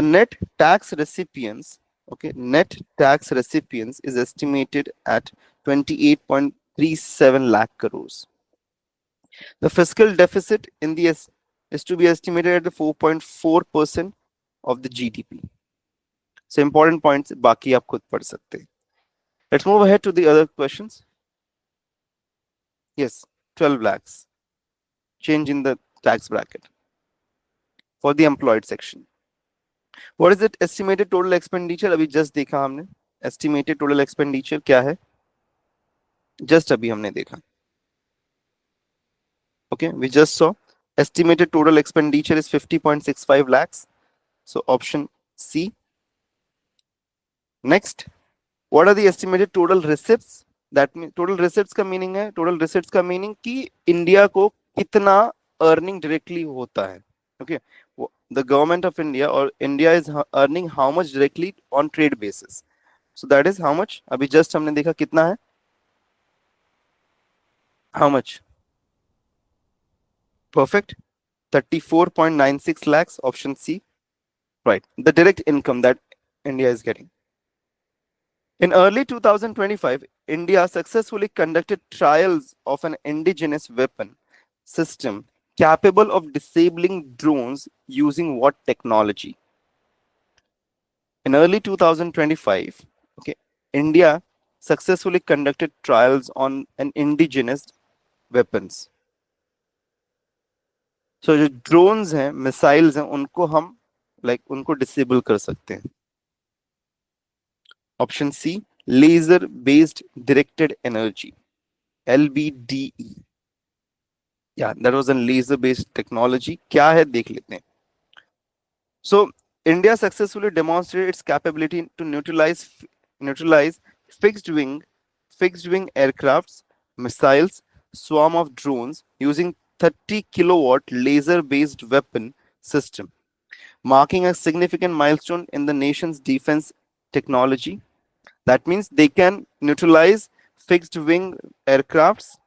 net tax recipients, okay, net tax recipients is estimated at 28.37 lakh crores. The fiscal deficit in the is to be estimated at the 4.4% of the GDP. So important points बाकी आप खुद पढ़ सकते हैं. Let's move ahead to the other questions. Yes, 12 lakhs. Change in the tax bracket for the employed section. What is it estimated total expenditure? अभी just देखा हमने. Estimated total expenditure क्या है? Just अभी हमने देखा. Okay, we just saw estimated total expenditure is 50.65 lakhs. So option C. Next, what are the estimated total receipts? That means total receipts का meaning है, total receipts का meaning कि India को कितना earning directly होता है. Okay, the government of India or India is earning how much directly on trade basis. So that is how much. अभी just हमने देखा कितना है. How much? Perfect. 34.96 lakhs. Option C. Right. The direct income that India is getting. In early 2025, India successfully conducted trials of an indigenous weapon system capable of disabling drones using what technology? In early 2025, okay, India successfully conducted trials on an indigenous weapons. So जो drones हैं, missiles हैं, उनको हम उनको disable कर सकते हैं. Option C, laser based directed energy, LBDE. Yeah, that was a laser based technology. क्या है देख लेते हैं. So India successfully demonstrated its capability to neutralize fixed wing aircrafts, missiles, swarm of drones using 30 kilowatt laser based weapon system, marking a significant milestone in the nation's defense technology. That means they can neutralize fixed wing aircrafts,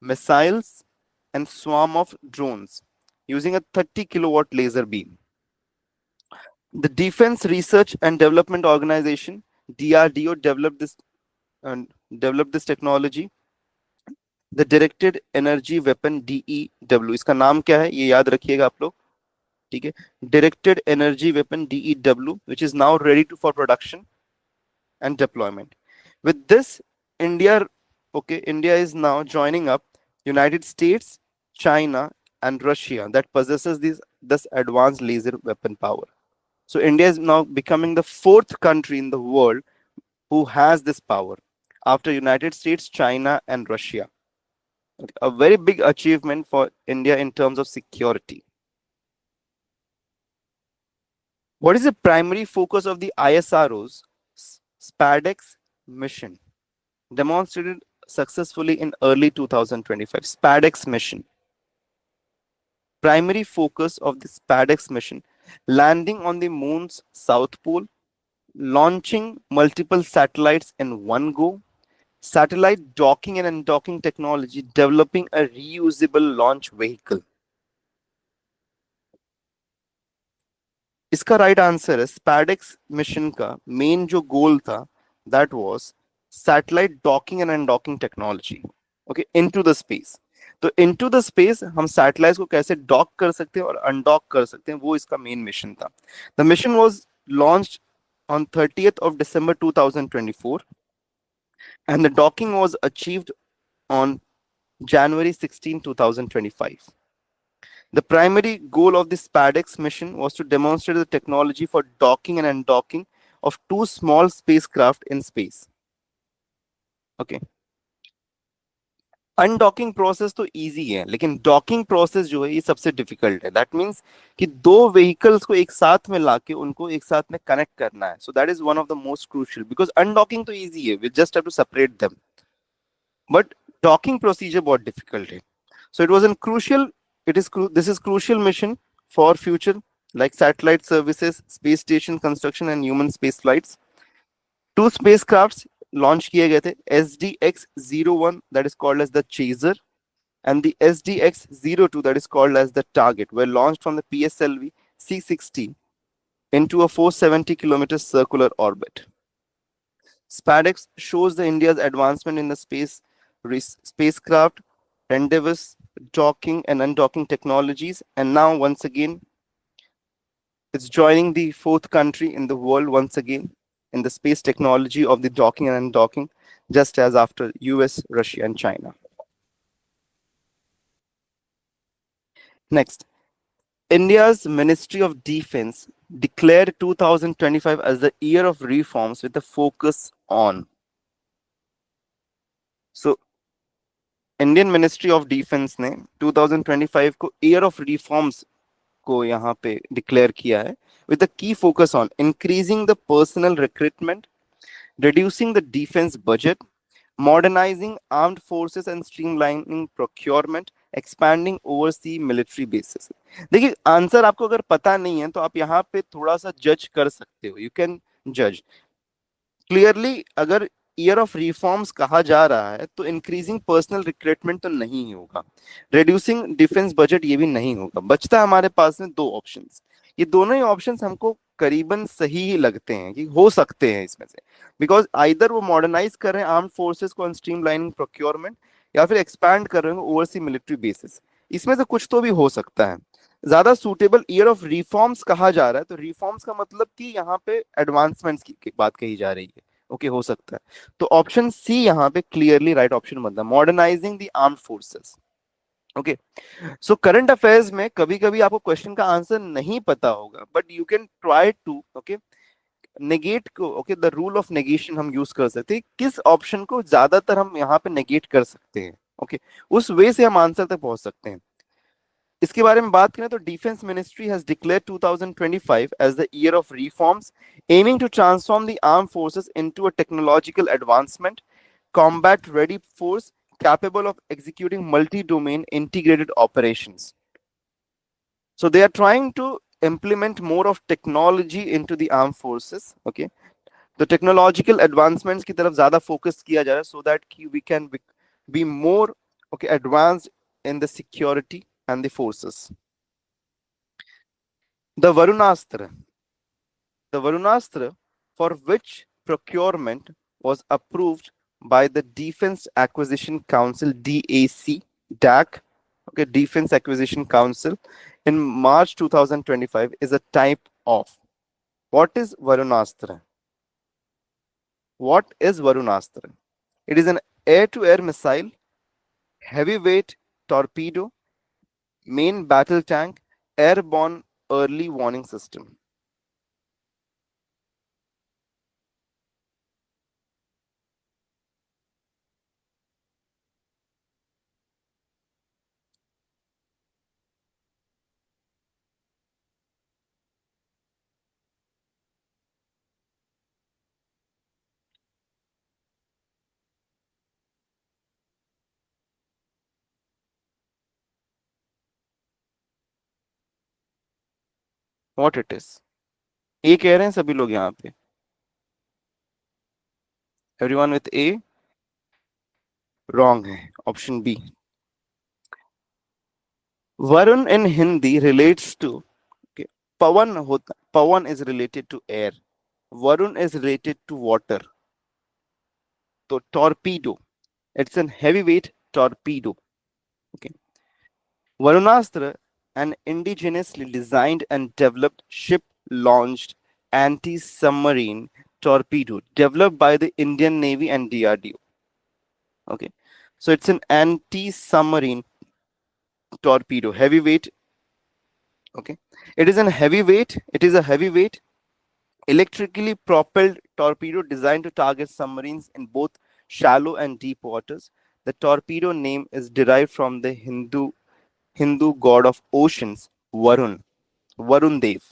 missiles, and swarm of drones using a 30 kilowatt laser beam. The Defense Research and Development Organization, DRDO, developed this technology. The Directed Energy Weapon, DEW, इसका नाम क्या है ये याद रखिएगा आप लोग, ठीक है. Directed Energy Weapon, DEW, which is now ready for production and deployment. With this, India, India is now joining up United States, China, and Russia that possesses this advanced laser weapon power. So India is now becoming the fourth country in the world who has this power after United States, China, and Russia. A very big achievement for India in terms of security. What is the primary focus of the ISRO's SPADEX mission? Demonstrated successfully in early 2025. SPADEX mission. Primary focus of the SPADEX mission: landing on the moon's south pole, launching multiple satellites in one go, satellite docking and undocking technology, developing a reusable launch vehicle. इसका right answer है SpaDeX mission का main जो गोल था that was satellite docking and undocking technology, okay, into the space. तो into the space हम satellites को कैसे dock कर सकते हैं और अनडॉक कर सकते हैं, वो इसका मेन मिशन था. The mission was launched on 30th of December 2024 and the docking was achieved on January 16, 2025. The primary goal of the SPADEX mission was to demonstrate the technology for docking and undocking of two small spacecraft in space. Okay. Undocking process तो easy है, लेकिन docking process जो है ये सबसे difficult है. That means कि दो व्हीकल्स को एक साथ में लाके उनको एक साथ में कनेक्ट करना है. So that is one of the most crucial, because undocking तो इजी है, we just have to separate them, but docking procedure बहुत डिफिकल्ट है. So it was a crucial, this is crucial mission for future like satellite services, space station construction and human space flights. Two spacecrafts launched kiye gaye the SDX-01 that is called as the Chaser and the SDX-02 that is called as the Target were launched from the PSLV C-60 into a 470-kilometer circular orbit. SPADEX shows the India's advancement in the spacecraft, rendezvous, docking and undocking technologies, and now once again it's joining the fourth country in the world once again in the space technology of the docking and undocking, just as after US, Russia, and China. Next, India's Ministry of Defense declared 2025 as the year of reforms with a focus on. So, Indian Ministry of Defense ने 2025 को year of reforms को यहाँ पे declare किया है with a key focus on increasing the personnel recruitment, reducing the defense budget, modernizing armed forces and streamlining procurement, expanding overseas military bases. देखिए answer आपको अगर पता नहीं है तो आप यहाँ पे थोड़ा सा जज कर सकते हो, यू कैन जज क्लियरली. अगर ईयर ऑफ रिफॉर्म्स कहा जा रहा है तो इंक्रीजिंग पर्सनल रिक्रूटमेंट तो नहीं होगा, रिड्यूसिंग डिफेंस बजट ये भी नहीं होगा. बचता है हमारे पास में दो ऑप्शंस. ये दोनों ही ऑप्शंस हमको करीबन सही ही लगते हैं कि हो सकते हैं इसमें से, बिकॉज आइदर वो मॉडर्नाइज कर रहे हैं आर्म्ड फोर्सेस को, स्ट्रीमलाइनिंग प्रोक्योरमेंट, या फिर एक्सपैंड कर रहे हैं ओवरसीज मिलिट्री बेसिस. इसमें से कुछ तो भी हो सकता है. ज्यादा सुटेबल ईयर ऑफ रिफॉर्म्स कहा जा रहा है तो रिफॉर्म्स का मतलब कि यहाँ पे एडवांसमेंट्स की बात कही जा रही है. ओके, हो सकता है. तो ऑप्शन सी यहाँ पे क्लियरली राइट ऑप्शन बनता है, modernising the armed forces. Okay, so current affairs में कभी कभी आपको क्वेश्चन का आंसर नहीं पता होगा, but you can try to negate को. Okay, the rule of negation हम यूज कर सकते हैं, किस ऑप्शन को ज्यादातर हम यहाँ पे नेगेट कर सकते हैं. ओके, उस वे से हम आंसर तक पहुंच सकते हैं. इसके बारे में बात करें तो defence ministry has declared 2025 as the year of reforms aiming to transform the arm forces into a technological advancement combat ready force capable of executing multi-domain integrated operations. So they are trying to implement more of technology into the armed forces. Okay, the technological advancements की तरफ ज़्यादा focus किया जा रहा है so that we can be more advanced in the security and the forces. The Varunastra. The Varunastra, for which procurement was approved by the Defense Acquisition Council, DAC, DAC, okay, Defense Acquisition Council, in March 2025, is a type of. What is Varunastra? What is Varunastra? It is an air-to-air missile, heavyweight torpedo, main battle tank, airborne early warning system. What it is? ए कह रहे हैं सभी लोग यहाँ पे. Everyone with A? Wrong है. Option B. Varun in Hindi relates to, okay, Pawan is related to air. Varun is related to water. So torpedo. It's an heavyweight torpedo. Okay. Varunastra, an indigenously designed and developed ship-launched anti-submarine torpedo developed by the Indian Navy and DRDO. Okay. So it's an anti-submarine torpedo, heavyweight. Okay. It is a heavyweight electrically propelled torpedo designed to target submarines in both shallow and deep waters. The torpedo name is derived from the Hindu god of oceans, Varun Dev.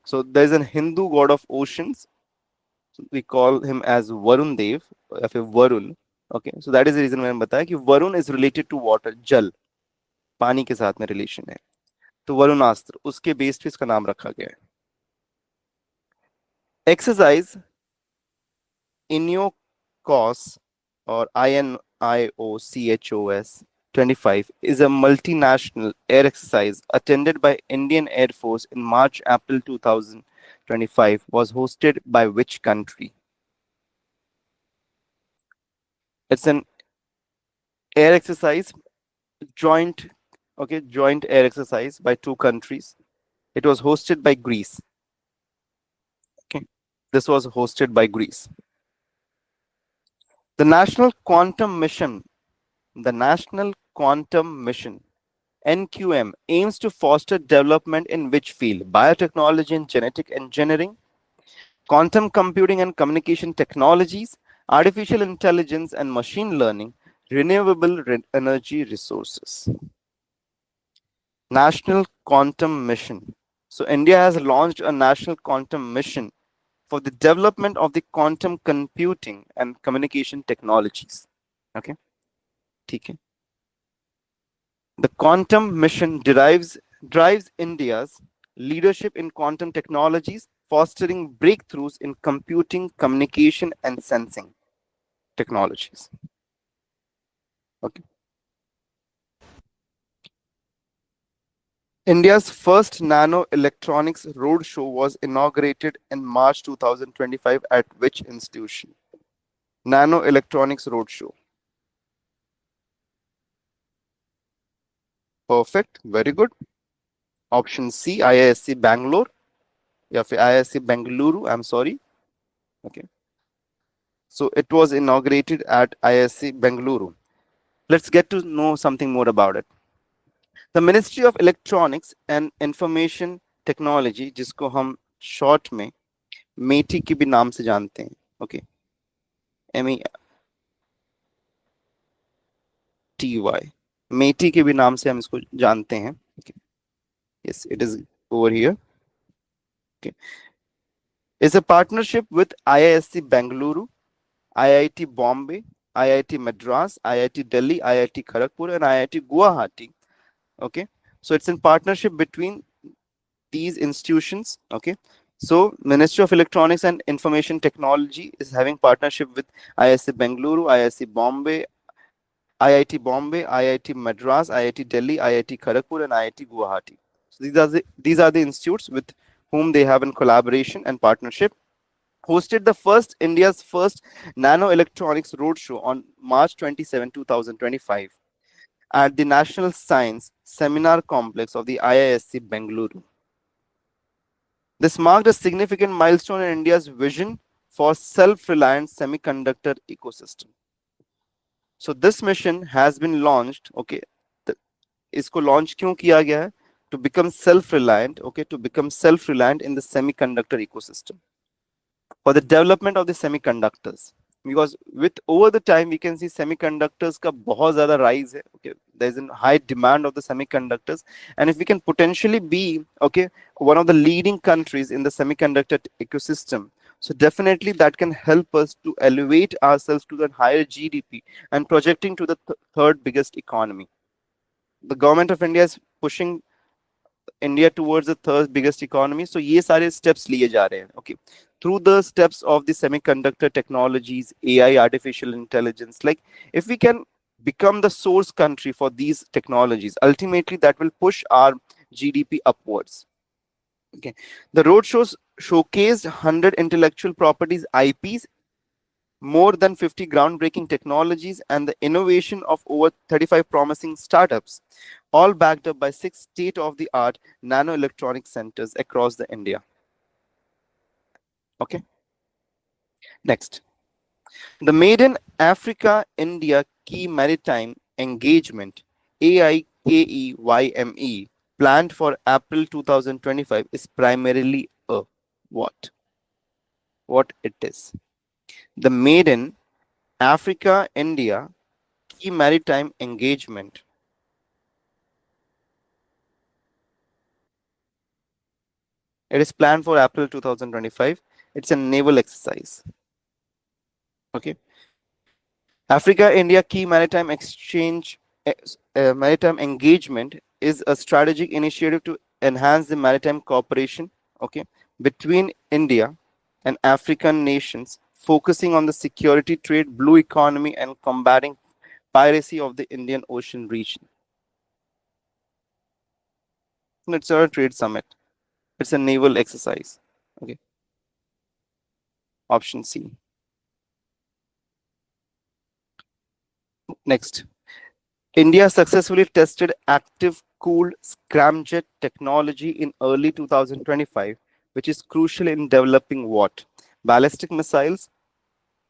So there's a Hindu god of oceans. We call him as Varun Dev, or Varun. Okay, so that is the reason मैंने बताया कि Varun is related to water, जल, पानी के साथ में relation है. तो वरुणास्त्र उसके बेस पे इसका नाम रखा गया है. Exercise INIOCOS or INIOCHOS 25 is a multinational air exercise attended by Indian Air Force in March-April 2025. Was hosted by which country? It's an air exercise, joint air exercise by two countries. It was hosted by Greece. Okay, this was hosted by Greece. The National Quantum Mission, NQM, aims to foster development in which field? Biotechnology and genetic engineering, quantum computing and communication technologies, artificial intelligence and machine learning, renewable energy resources. National Quantum Mission. So India has launched a national quantum mission for the development of the quantum computing and communication technologies. Okay, ठीक है. The quantum mission drives India's leadership in quantum technologies, fostering breakthroughs in computing, communication, and sensing technologies. Okay. India's first Nano Electronics Roadshow was inaugurated in March 2025 at which institution? Nano Electronics Roadshow. Perfect. Very good. Option C, IISc Bangalore. या फिर IISc Bengaluru. I'm sorry. Okay. So it was inaugurated at IISc Bengaluru. Let's get to know something more about it. The Ministry of Electronics and Information Technology, जिसको हम short में मेटी के भी नाम से जानते हैं. Okay. METY. मेटी के भी नाम से हम इसको जानते हैं. Okay. Yes, it is over here. Okay. It's a partnership with IISc Bengaluru, IIT Bombay, IIT Madras, IIT Delhi, IIT Kharagpur, and IIT Guwahati. Okay, so it's in partnership between these institutions. Okay, so Ministry of Electronics and Information Technology is having partnership with IISc Bengaluru, IISc Bombay, IIT Madras, IIT Delhi, IIT Kharagpur, and IIT Guwahati. So these are the institutes with whom they have in collaboration and partnership, hosted the first India's first nano electronics roadshow on March 27, 2025 at the National Science Seminar Complex of the IISc Bengaluru. This marked a significant milestone in India's vision for self-reliant semiconductor ecosystem. So this mission has been launched. Okay, इसको launch क्यों किया गया है? To become self-reliant. Okay, to become self-reliant in the semiconductor ecosystem for the development of the semiconductors. Because with over the time we can see semiconductors का बहुत ज़्यादा rise है. Okay, there is a high demand of the semiconductors, and if we can potentially be okay one of the leading countries in the semiconductor ecosystem, so definitely that can help us to elevate ourselves to the higher GDP and projecting to the third biggest economy. The government of India is pushing India towards the third biggest economy. So ये सारे steps लिए जा रहे हैं. Okay, through the steps of the semiconductor technologies, AI, artificial intelligence. Like if we can become the source country for these technologies, ultimately that will push our GDP upwards. Okay, the roadshows showcased 100 intellectual properties IPs, more than 50 groundbreaking technologies, and the innovation of over 35 promising startups, all backed up by 6 state-of-the-art nanoelectronic centers across the India. Okay, next. The Maiden Africa India Key Maritime Engagement, AIKEYME, planned for April 2025 is primarily a what? What it is. The Maiden Africa India Key Maritime Engagement. It is planned for April 2025. It's a naval exercise. Okay. Africa India Key Maritime Exchange, Maritime Engagement is a strategic initiative to enhance the maritime cooperation, okay, between India and African nations, focusing on the security, trade, blue economy, and combating piracy of the Indian Ocean region. It's not a trade summit. It's a naval exercise. Okay. Option C. Next. India successfully tested active cooled scramjet technology in early 2025, which is crucial in developing what? Ballistic missiles,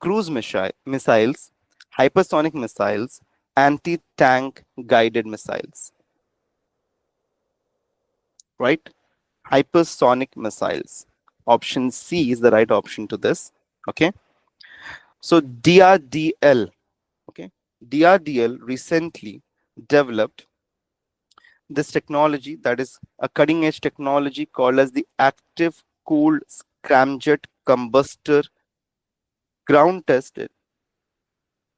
cruise missiles, hypersonic missiles, anti-tank guided missiles. Right? Hypersonic missiles. Option C is the right option to this. Okay. So DRDL, okay, DRDL recently developed this technology, that is a cutting edge technology called as the active cooled scramjet combustor, ground tested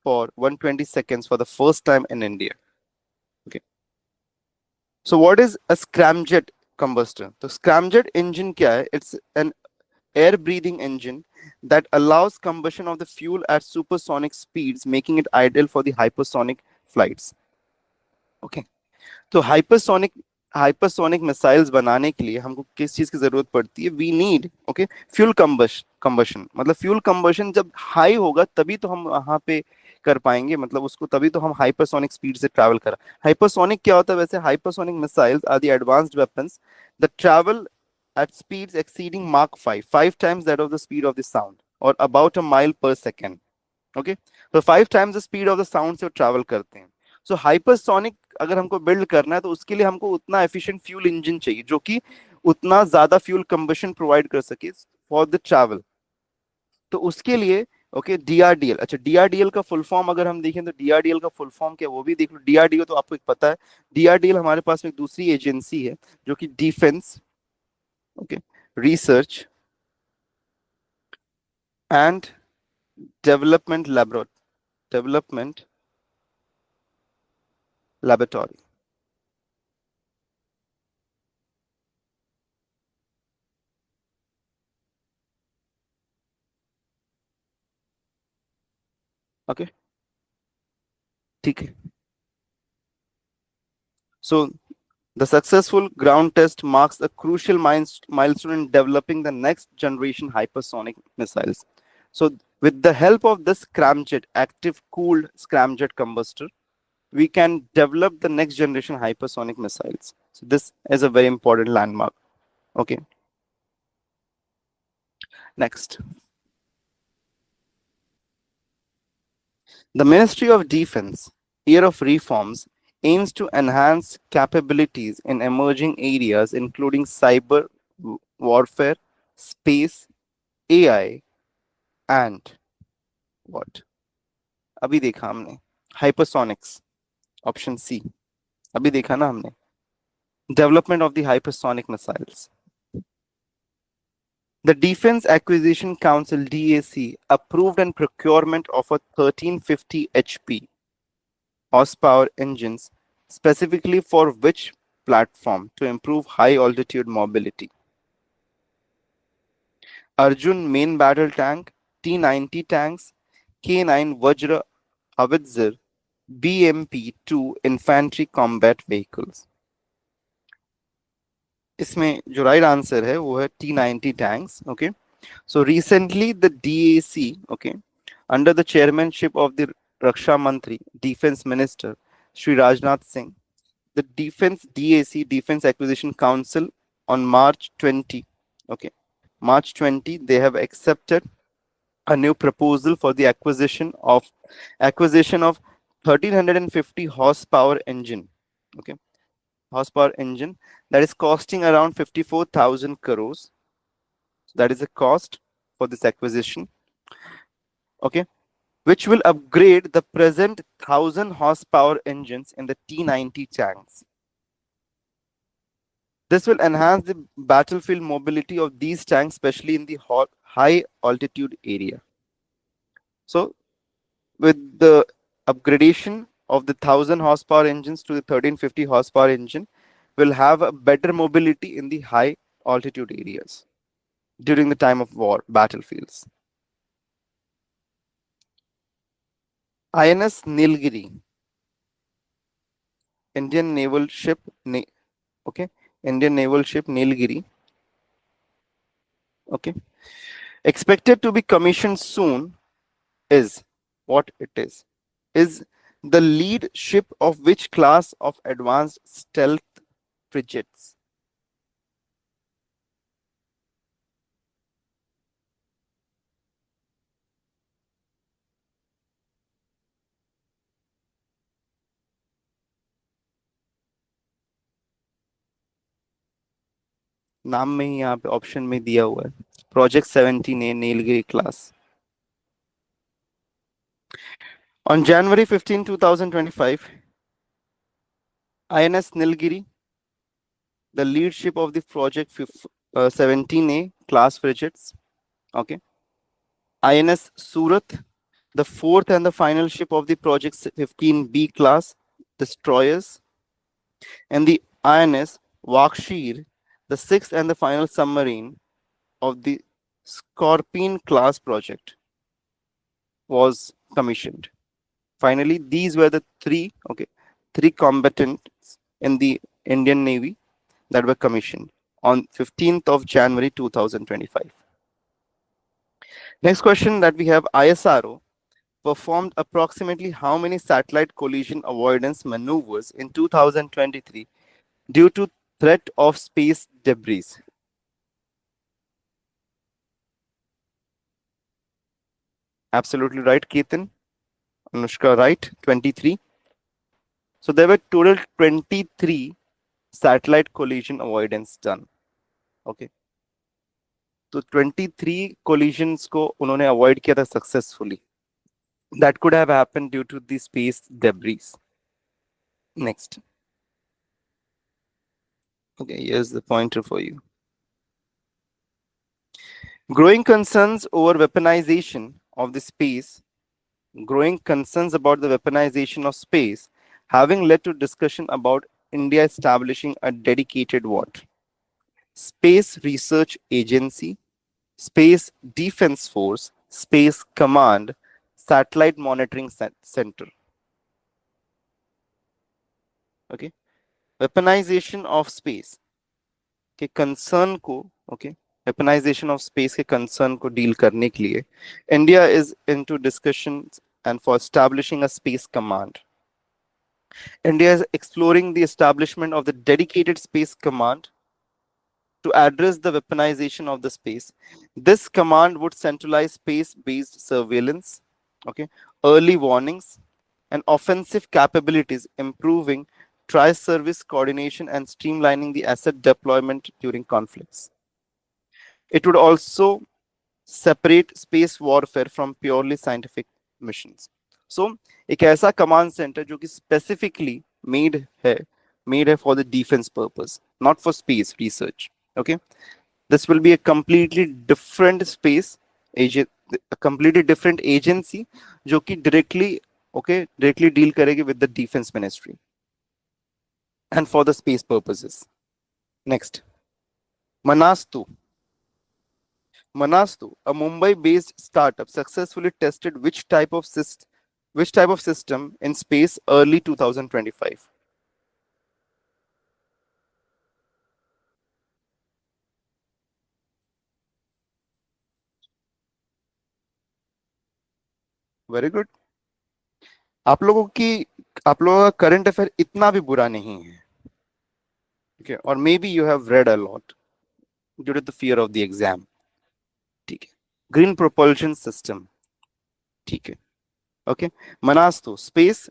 for 120 seconds for the first time in India. Okay. So what is a scramjet combustor? The scramjet engine kya hai? It's an air breathing engine that allows combustion of the fuel at supersonic speeds, making it ideal for the hypersonic flights. Okay. तो hypersonic missiles बनाने के लिए हमको किस चीज की जरूरत पड़ती है? We need okay fuel combustion, मतलब फ्यूल कंबशन जब हाई होगा तभी तो हम वहां पे कर पाएंगे, मतलब उसको तभी तो हम हाइपरसोनिक स्पीड से ट्रैवल कर। हाइपरसोनिक क्या होता है वैसे? Hypersonic missiles are the advanced weapons that travel at speeds exceeding Mach 5, 5 times that of the speed of the sound, or about a mile per second. Okay, so 5 times the speed of the sound से travel करते हैं। सो hypersonic अगर हमको build करना है तो उसके लिए हमको उतना एफिशिएंट फ्यूल इंजन चाहिए जो कि उतना ज्यादा फ्यूल कंबशन प्रोवाइड कर सके फॉर द ट्रैवल। तो उसके लिए ओके डीआरडीएल, अच्छा डीआरडीएल का फुल फॉर्म अगर हम देखें तो डीआरडीएल का फुल फॉर्म क्या वो भी देख लो। डीआरडीओ तो आपको एक पता है, डीआरडीएल हमारे पास में एक दूसरी एजेंसी है जो कि defence okay research and development laboratory. Okay ठीक है। सो The successful ground test marks a crucial milestone in developing the next generation hypersonic missiles. So, with the help of this scramjet, active cooled scramjet combustor, we can develop the next generation hypersonic missiles. So, this is a very important landmark. Okay, next. The Ministry of Defense, Year of Reforms, aims to enhance capabilities in emerging areas including cyber warfare, space, AI, and what? अभी देखा हमने hypersonics, option C. अभी देखा ना हमने development of the hypersonic missiles. The Defense Acquisition Council DAC approved and procurement of a 1350 HP horsepower engines specifically for which platform to improve high altitude mobility. Arjun main battle tank, T-90 tanks, K9 Vajra howitzer, BMP-2 infantry combat vehicles. इसमें जो right answer है वो है T-90 tanks. Okay, so recently the DAC, okay, under the chairmanship of the Raksha Mantri, Defense Minister Shri Rajnath Singh, the Defense DAC, Defense Acquisition Council, on March 20, okay, March 20, they have accepted a new proposal for the acquisition of 1350 horsepower engine, okay, horsepower engine that is costing around 54,000 crores. That is the cost for this acquisition, okay, which will upgrade the present 1000 horsepower engines in the T-90 tanks. This will enhance the battlefield mobility of these tanks, especially in the high altitude area. So, with the upgradation of the 1000 horsepower engines to the 1350 horsepower engine, will have a better mobility in the high altitude areas during the time of war battlefields. INS Nilgiri, Indian naval ship, okay, Indian naval ship Nilgiri, okay, expected to be commissioned soon, is what it is the lead ship of which class of advanced stealth frigates? नाम में ही यहाँ पे option में दिया हुआ है project 17A Nilgiri class. On January 15, 2025, INS Nilgiri, the lead ship of the project 17A class frigates, okay. INS Surat, the fourth and the final ship of the project 15B class destroyers, and the INS Wakshir, the sixth and the final submarine of the Scorpion class project, was commissioned. Finally, these were the three combatants in the Indian Navy that were commissioned on 15th of January 2025. Next question that we have, ISRO performed approximately how many satellite collision avoidance maneuvers in 2023 due to threat of space debris? Absolutely right, Ketan. Anushka, right, 23. So there were total 23 satellite collision avoidance done. Okay. तो 23 collisions को उन्होंने avoid किया था successfully. That could have happened due to the space debris. Next. Okay, here's the pointer for you. Growing concerns over weaponization of the space, growing concerns about the weaponization of space, having led to discussion about India establishing a dedicated what? Space Research Agency, Space Defense Force, Space Command, Satellite Monitoring Center. Okay. Weaponisation of space के concern को, okay, weaponisation of space के concern को deal करने के लिए India is into discussion and for establishing a space command. India is exploring the establishment of the dedicated space command to address the weaponization of the space. This command would centralize space-based surveillance, okay, early warnings, and offensive capabilities, improving tri-service coordination and streamlining the asset deployment during conflicts. It would also separate space warfare from purely scientific missions. So, एक ऐसा command center जो कि specifically made है made है for the defense purpose, not for space research. Okay, this will be a completely different space agent, a completely different agency जो कि directly deal करेगी with the defense ministry and for the space purposes. Next, Manastu. Manastu, a Mumbai-based startup, successfully tested which type of system in space early 2025. Very good. आप लोगों का current affair इतना भी बुरा नहीं है. Okay, or maybe you have read a lot due to the fear of the exam. ठीक है. Green propulsion system. ठीक है. Okay. Manastu, space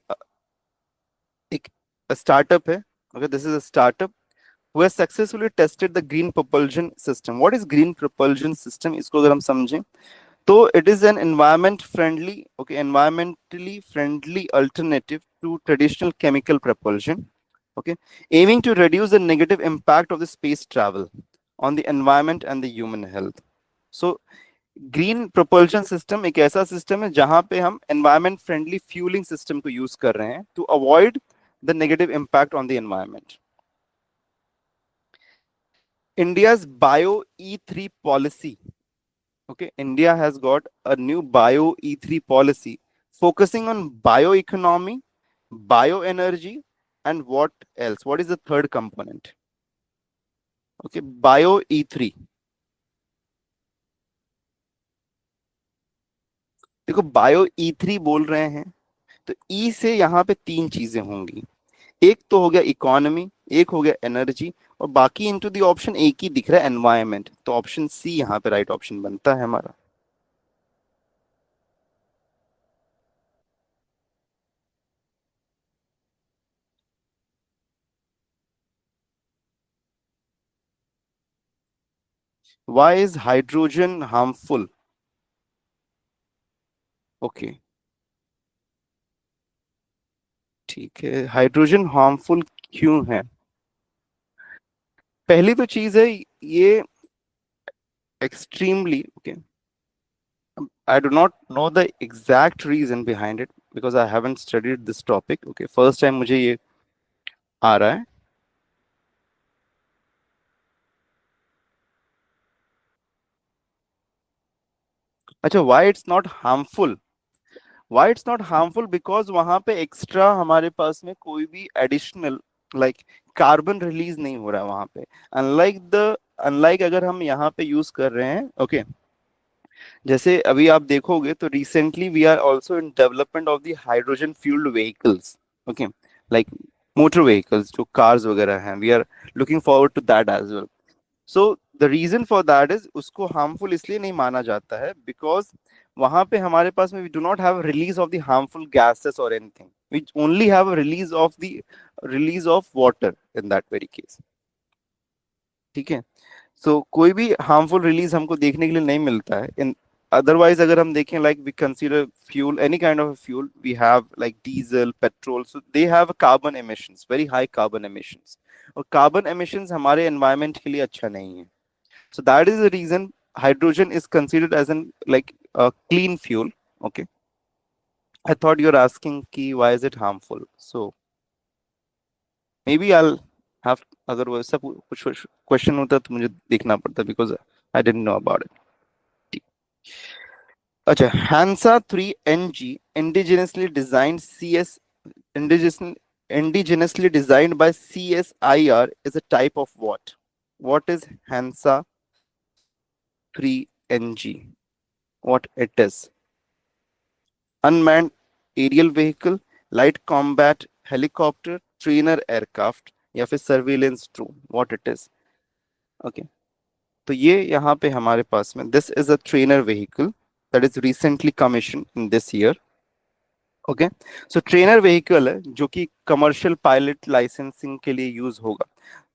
एक startup है. Okay, this is a startup who has successfully tested the green propulsion system. What is green propulsion system? इसको अगर हम समझें तो it is an environmentally friendly alternative to traditional chemical propulsion, okay, aiming to reduce the negative impact of the space travel on the environment and the human health. So green propulsion system एक ऐसा system है जहां पे हम environment friendly fueling system को use कर रहे हैं to avoid the negative impact on the environment. India's Bio E3 policy. Okay, India has got a new Bio E3 policy focusing on bioeconomy, bioenergy, and what else? What is the third component? Okay, Bio E3. देखो bio E3 बोल रहे हैं तो ई से यहाँ पे तीन चीजें होंगी. एक तो हो गया इकोनॉमी, एक हो गया एनर्जी, और बाकी इनटू द ऑप्शन एक ही दिख रहा है एनवायरमेंट. तो ऑप्शन सी यहाँ पे राइट ऑप्शन बनता है हमारा. Why is hydrogen harmful? Okay, ठीक है. हाइड्रोजन हार्मफुल क्यों है? पहली तो चीज है ये extremely, okay, I do not know the exact reason behind it because I haven't studied this topic. Okay, first time मुझे ये आ रहा है. अच्छा, why it's not harmful? Why it's not harmful? Because वहां पे एक्स्ट्रा हमारे पास में कोई भी एडिशनल लाइक कार्बन रिलीज नहीं हो रहा है वहां पे. अनलाइक अगर हम यहाँ पे यूज कर रहे हैं, ओके, जैसे अभी आप देखोगे तो recently we are also in development of the hydrogen fuelled vehicles. Okay, like motor vehicles जो कार्स वगैरह हैं, we are looking forward to that as well. So the reason for that is उसको harmful इसलिए नहीं माना जाता है because वहां पे हमारे पास में we do not have release of the harmful gases और anything. We only have release of water in that very case. ठीक है. सो कोई भी हार्मफुल रिलीज हमको देखने के लिए नहीं मिलता है. इन अदरवाइज अगर हम देखें like we consider fuel any kind of fuel we have like diesel petrol, so they have carbon emissions, very high carbon emissions, और कार्बन एमिशंस हमारे एनवायरनमेंट के लिए अच्छा नहीं है. So that is the reason hydrogen is considered as an like clean fuel. Okay, I thought you are asking कि why is it harmful. So maybe I have, अगर वैसा कुछ क्वेश्चन होता तो मुझे देखना पड़ता because I didn't know about it. अच्छा, Hansa 3 NG indigenously designed CS indigenous indigenously designed by CSIR is a type of what? What is Hansa 3NG? What it is? Unmanned aerial vehicle, light combat helicopter, trainer aircraft या फिर surveillance drone? What it is? Okay. तो ये यहाँ पे हमारे पास में this is a trainer vehicle that is recently commissioned in this year. Okay, so trainer vehicle है जो कि कमर्शियल पायलट लाइसेंसिंग के लिए यूज होगा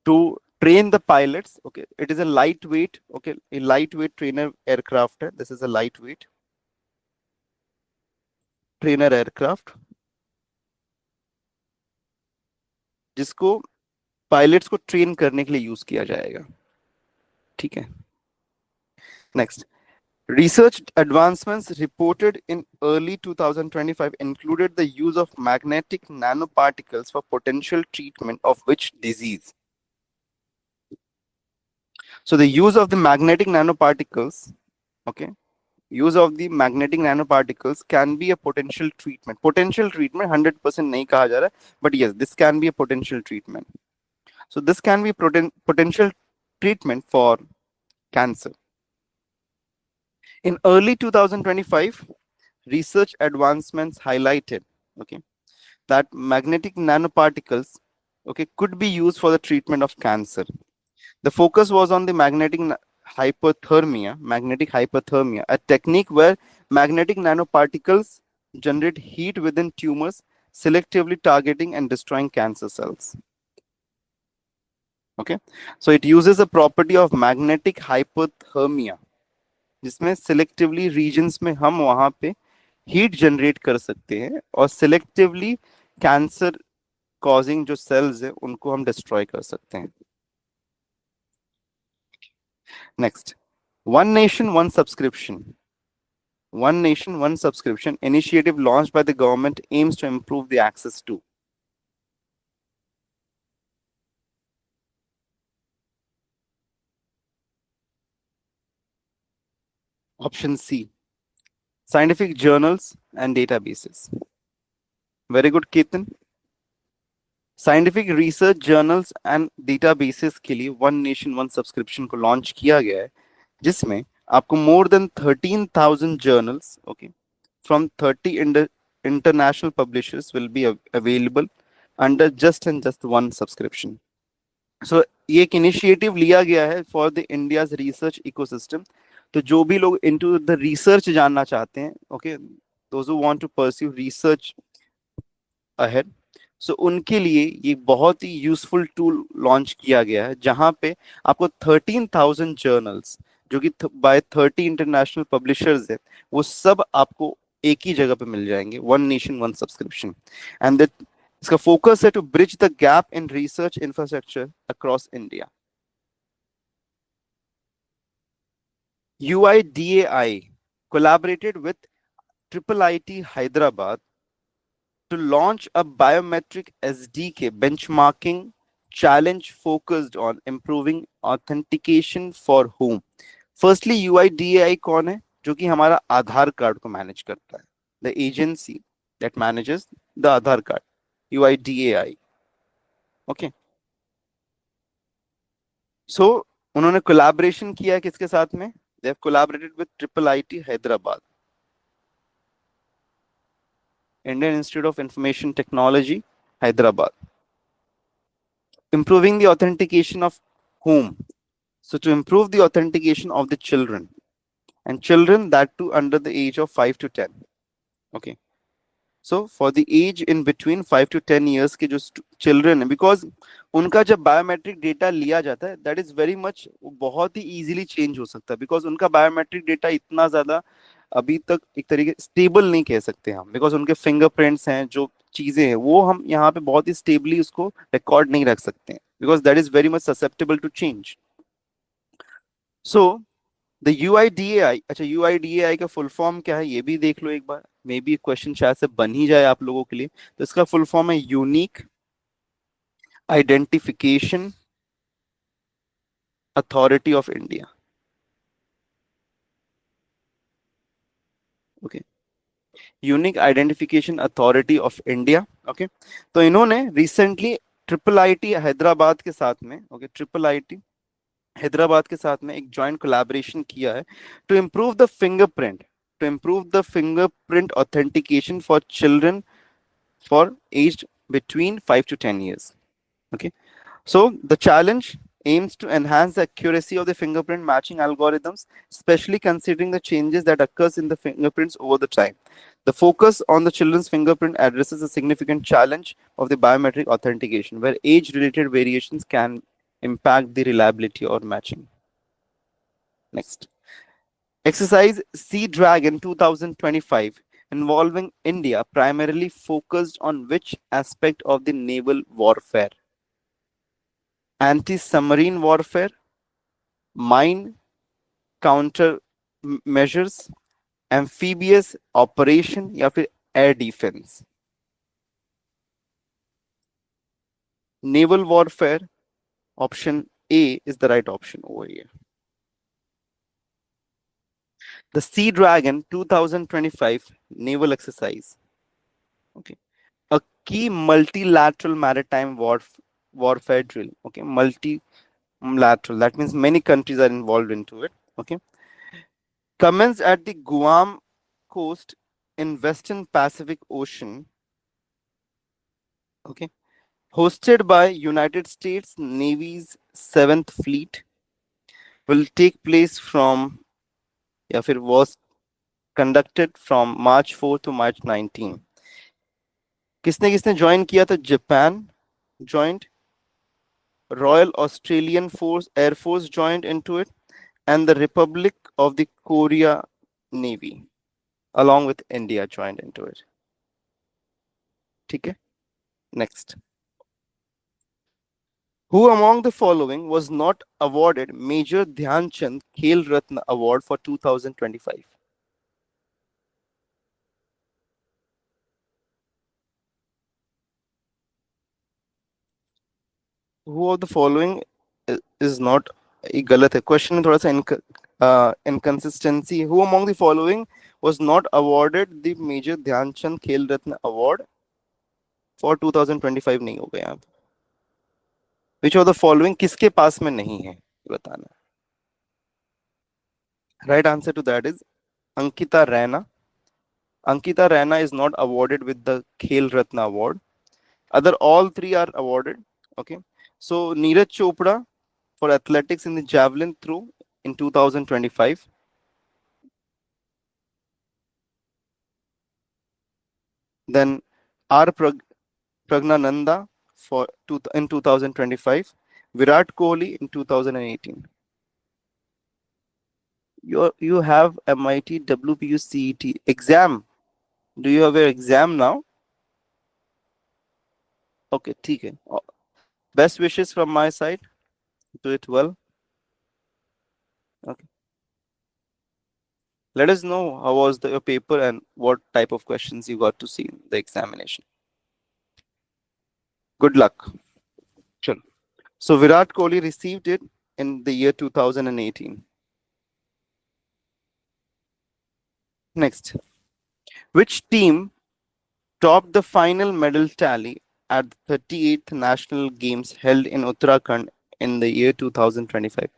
to train the pilots. Okay, it is a lightweight, okay, lightweight trainer aircraft है. This is a lightweight trainer aircraft जिसको pilots को train करने के लिए यूज किया जाएगा. ठीक है, next. Research advancements reported in early 2025 included the use of magnetic nanoparticles for potential treatment of which disease? So the use of the magnetic nanoparticles, okay, use of the magnetic nanoparticles can be a potential treatment. Potential treatment 100% nahi kaha ja raha hai, but yes, this can be a potential treatment. So this can be potential treatment for cancer. In early 2025, research advancements highlighted, okay, that magnetic nanoparticles, okay, could be used for the treatment of cancer. The focus was on the magnetic hyperthermia, a technique where magnetic nanoparticles generate heat within tumors, selectively targeting and destroying cancer cells. Okay, so it uses a property of magnetic hyperthermia, जिसमें selectively regions में हम वहां पे heat generate कर सकते हैं और selectively cancer causing जो सेल्स है उनको हम डिस्ट्रॉय कर सकते हैं. Next, one nation one subscription. One Nation, One Subscription initiative launched by the government aims to improve the access to. Option C, scientific journals and databases. Very good, Ketan. Scientific research journals and databases के लिए one nation one subscription को launch किया गया है, जिसमें आपको more than 13,000 journals, okay, from 30 international publishers will be available under just and just one subscription. So ये एक इनिशिएटिव लिया गया है for the India's research ecosystem. तो जो भी लोग इनटू द रिसर्च जानना चाहते हैं, okay, those who want to pursue research ahead, so उनके लिए ये बहुत ही यूजफुल टूल लॉन्च किया गया है, जहां पे आपको 13,000 जर्नल्स जो कि बाय 30 इंटरनेशनल पब्लिशर्स है, वो सब आपको एक ही जगह पे मिल जाएंगे. One nation one subscription. And इसका फोकस है to bridge the gap in research infrastructure across India. UIDAI collaborated with IIIT Hyderabad to launch a biometric SDK benchmarking challenge focused on improving authentication for whom? Firstly, UIDAI कौन है? जो कि हमारा आधार card को manage करता है. The agency that manages the Aadhaar card, UIDAI. Okay. So उन्होंने collaboration किया है किसके साथ में? They have collaborated with IIIT Hyderabad, Indian Institute of Information Technology, Hyderabad. Improving the authentication of whom? So to improve the authentication of the children, and children that too under the age of 5 to 10. Okay. So for the age in between 5 to 10 years के जो children है, because उनका जब biometric data लिया जाता है, that is very much बहुत ही easily change हो सकता है, because उनका biometric data इतना ज़्यादा अभी तक एक तरीके स्टेबल नहीं कह सकते हम, बिकॉज उनके फिंगरप्रिंट्स हैं, जो चीजें हैं वो हम यहाँ पे बहुत ही स्टेबली उसको रिकॉर्ड नहीं रख सकते हैं, because that is very much susceptible to change. So the UIDAI, अच्छा UIDAI का फुल फॉर्म क्या है ये भी देख लो एक बार, मे बी क्वेश्चन शायद से बन ही जाए आप लोगों के लिए. तो इसका फुल फॉर्म है unique identification authority of India. Okay, unique identification authority of India. Okay, तो इन्होंने रिसेंटली ट्रिपल आईटी हैदराबाद के साथ में, ओके, ट्रिपल आईटी हैदराबाद के साथ में एक जॉइंट कोलैबोरेशन किया है to improve the fingerprint, to improve the fingerprint authentication for children for aged between 5 to 10 years. Okay, so the challenge aims to enhance the accuracy of the fingerprint matching algorithms, especially considering the changes that occurs in the fingerprints over the time. The focus on the children's fingerprint addresses a significant challenge of the biometric authentication, where age-related variations can impact the reliability or matching. Next, exercise Sea Dragon 2025 involving India primarily focused on which aspect of the naval warfare? Anti-submarine warfare, mine counter measures, amphibious operation या फिर air defense? Naval warfare, option A is the right option over here. The Sea Dragon 2025 naval exercise, okay, a key multilateral maritime warfare drill. Okay, multilateral, that means many countries are involved into it. Okay, commenced at the Guam coast in Western Pacific Ocean. Okay, hosted by United States Navy's 7th Fleet, will take place from, या फिर was conducted from March 4 to March 19. किसने किसने join किया था? Japan joined, Royal Australian Force Air Force joined into it, and the Republic of the Korea Navy along with India joined into it. ठीक है, next. Who among the following was not awarded Major Dhyan Chand Khel Ratna Award for 2025? Who of the following is not? ये गलत है, question में थोड़ा सा inconsistency. Who among the following was not awarded the Major Dhyan Chand Khel Ratna Award for 2025? नहीं होगा यहाँ पे. Which of the following किसके पास में नहीं है, बताना. Right answer to that is Ankita Raina. Ankita Raina is not awarded with the Khel Ratna Award. All three are awarded. Okay, so Neeraj Chopra for athletics in the javelin throw in 2025. Then R. Pragnananda in 2025. Virat Kohli in 2018. You have MIT WPU CET exam. Do you have your exam now? Okay, ठीक है. Best wishes from my side. Do it well. Okay. Let us know how was your paper and what type of questions you got to see in the examination. Good luck. Sure. So Virat Kohli received it in the year 2018. Next, which team topped the final medal tally at the 38th National Games held in Uttarakhand in the year 2025?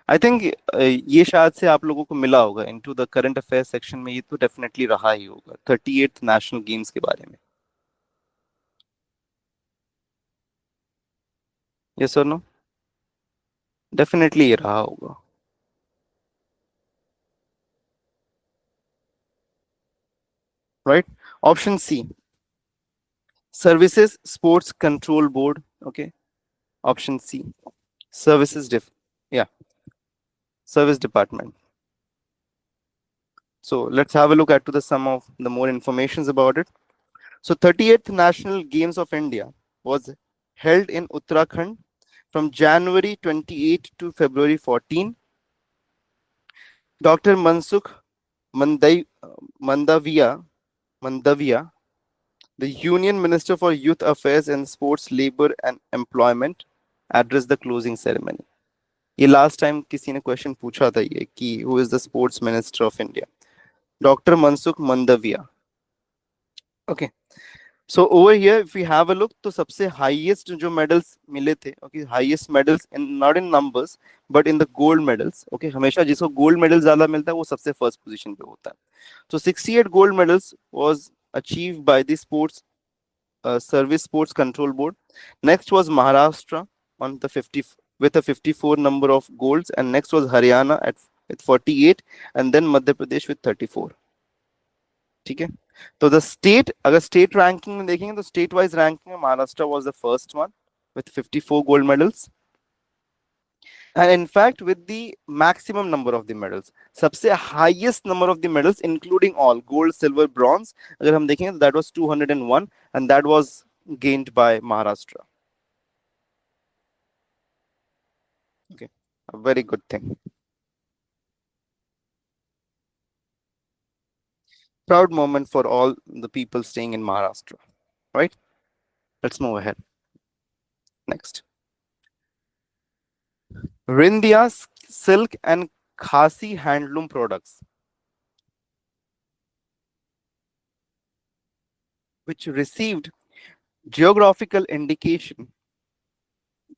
I think ये शायद से आप लोगों को मिला होगा into the current affairs section में, ये तो definitely रहा ही होगा 38th National Games के बारे में. Yes or no? Definitely ये रहा होगा. Right? Option C, Services Sports Control Board. Okay. Option C, Services Service Department. So let's have a look at to some of the more informations about it. So 38th National Games of India was held in Uttarakhand from January 28 to February 14. Dr. Mansukh Mandavia, the Union Minister for Youth Affairs and Sports, Labor and Employment, addressed the closing ceremony. ये last time किसी ने question पूछा था ये कि who is the sports minister of India? Dr. Mansukh Mandaviya. Okay. So over here, if we have a look, तो सबसे highest जो medals मिले थे, okay, highest medals in not in numbers but in the gold medals, okay, हमेशा जिसको gold medal ज्यादा मिलता है वो सबसे first position पे होता है. So 68 gold medals was achieved by the sports Service Sports Control Board. Next was Maharashtra on the 50 with a 54 number of golds, and next was Haryana at with 48, and then Madhya Pradesh with 34. ठीक है. तो the state, अगर state ranking में देखेंगे तो state wise ranking में Maharashtra was the first one with 54 gold medals, and in fact with the maximum number of the medals, सबसे highest number of the medals including all gold, silver, bronze, अगर हम देखेंगे तो that was 201, and that was gained by Maharashtra. Okay, a very good thing. Proud moment for all the people staying in Maharashtra, right? Let's move ahead. Next. Rindia silk and Khasi handloom products, which received geographical indication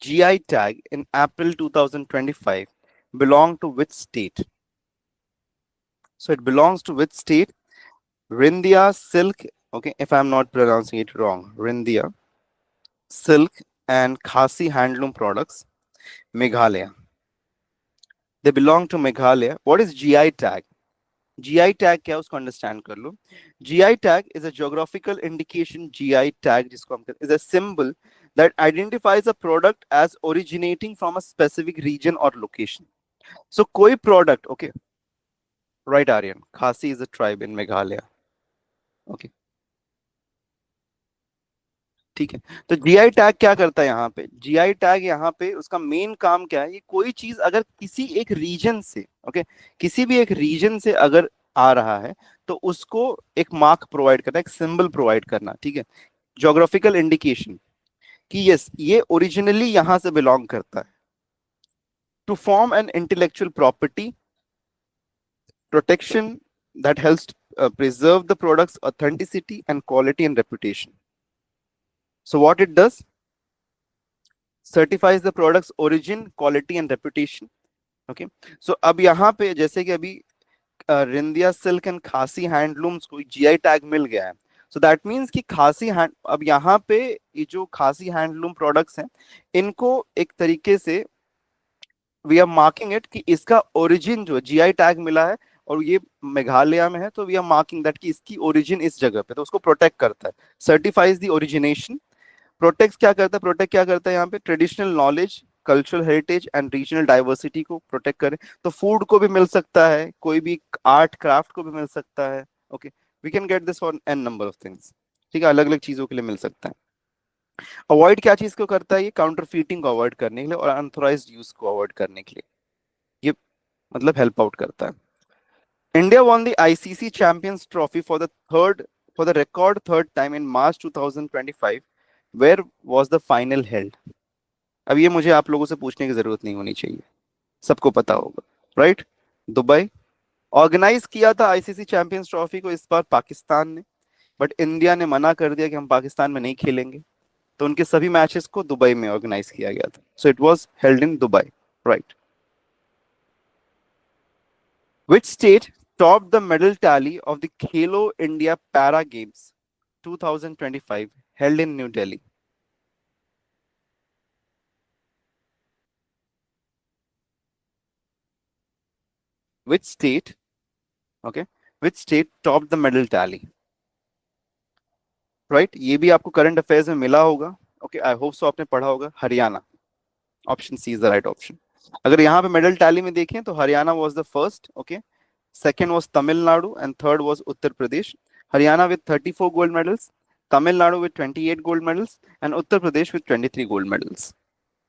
GI tag in April 2025, belong to which state? So it belongs to which state? Rindia silk, okay, if I'm not pronouncing it wrong, Rindia silk and Khasi handloom products, Meghalaya. They belong to Meghalaya. What is GI tag? GI tag क्या उसको understand कर लो. GI tag is a geographical indication. GI tag जिसको हम is a symbol that identifies a product as originating from a specific region or location. So कोई product, okay, right, Aryan. Khasi is a tribe in Meghalaya. Okay. ठीक है. तो GI tag क्या करता है यहाँ पे? जीआई टैग यहाँ पे उसका मेन काम क्या है? ये कोई चीज अगर किसी एक रीजन से, ओके, किसी भी एक रीजन से अगर आ रहा है तो उसको एक मार्क प्रोवाइड करना, एक सिंबल प्रोवाइड करना. ठीक है, ज्योग्राफिकल इंडिकेशन कि यस ये ओरिजिनली यहां से बिलोंग करता है. To form an intellectual property protection that helps preserve the product's authenticity and quality and reputation. So what it does, certifies the product's origin, quality and reputation. Okay, so अब यहाँ पे जैसे कि अभी रिंदिया सिल्क एंड खासी handlooms को GI tag मिल गया है. सो दैट मीन्स कि खासी हैंड, अब यहाँ पे ये जो खासी हैंडलूम प्रोडक्ट्स हैं इनको एक तरीके से वी आर मार्किंग इट कि इसका ओरिजिन जो जीआई टैग मिला है और ये मेघालय में है, तो वी आर मार्किंग दैट कि इसकी ओरिजिन इस जगह पे, तो उसको प्रोटेक्ट करता है. Certifies the origination. प्रोटेक्ट क्या करता है? प्रोटेक्ट क्या करता है यहाँ पे? Traditional knowledge, cultural heritage and regional diversity को प्रोटेक्ट करे. तो फूड को भी मिल सकता है, कोई भी आर्ट क्राफ्ट को भी मिल सकता है. Okay, we can get this for an number of things. ठीक है, अलग अलग चीजों के लिए मिल सकता है. अवॉइड क्या चीज को करता है? ये काउंटरफीटिंग को अवॉइड करने के लिए और अनऑथराइज्ड यूज को अवॉइड करने के लिए ये मतलब हेल्प आउट करता है. India won the ICC Champions Trophy for the record third time in March 2025. Where was the final held? अब ये मुझे आप लोगों से पूछने की जरूरत नहीं होनी चाहिए, सबको पता होगा, राइट? दुबई. ऑर्गेनाइज किया था आईसीसी चैंपियंस ट्रॉफी को इस बार पाकिस्तान ने, बट इंडिया ने मना कर दिया कि हम पाकिस्तान में नहीं खेलेंगे, तो उनके सभी मैचेस को दुबई में ऑर्गेनाइज किया गया था. So it was held in Dubai, right? Which state topped the medal tally of the Khelo India Para Games 2025 held in New Delhi? Which state, okay, which state topped the medal tally? Right? ये भी आपको current affairs में मिला होगा. Okay, I hope so आपने पढ़ा होगा. Haryana. Option C is the right option. अगर यहाँ पे मेडल टैली में देखें तो Haryana was the first. Okay, second was Tamil Nadu, and third was Uttar Pradesh. Haryana with 34 gold medals, Tamil Nadu with 28 gold medals, and Uttar Pradesh with 23 gold medals.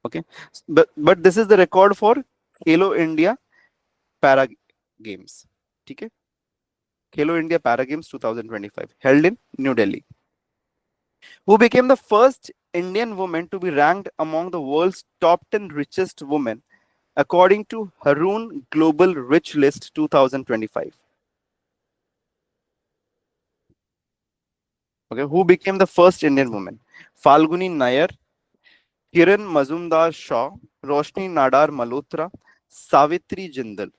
Okay, but this is the record for Khelo India Para Games. ठीक है, Khelo India Para Games 2025 held in New Delhi. Who became the first Indian woman to be ranked among the world's top 10 richest women according to Haroon Global Rich List 2025? Okay, who became the first Indian woman? Falguni Nayar, Kiran Mazumdar Shaw, Roshni Nadar Malhotra, Savitri Jindal.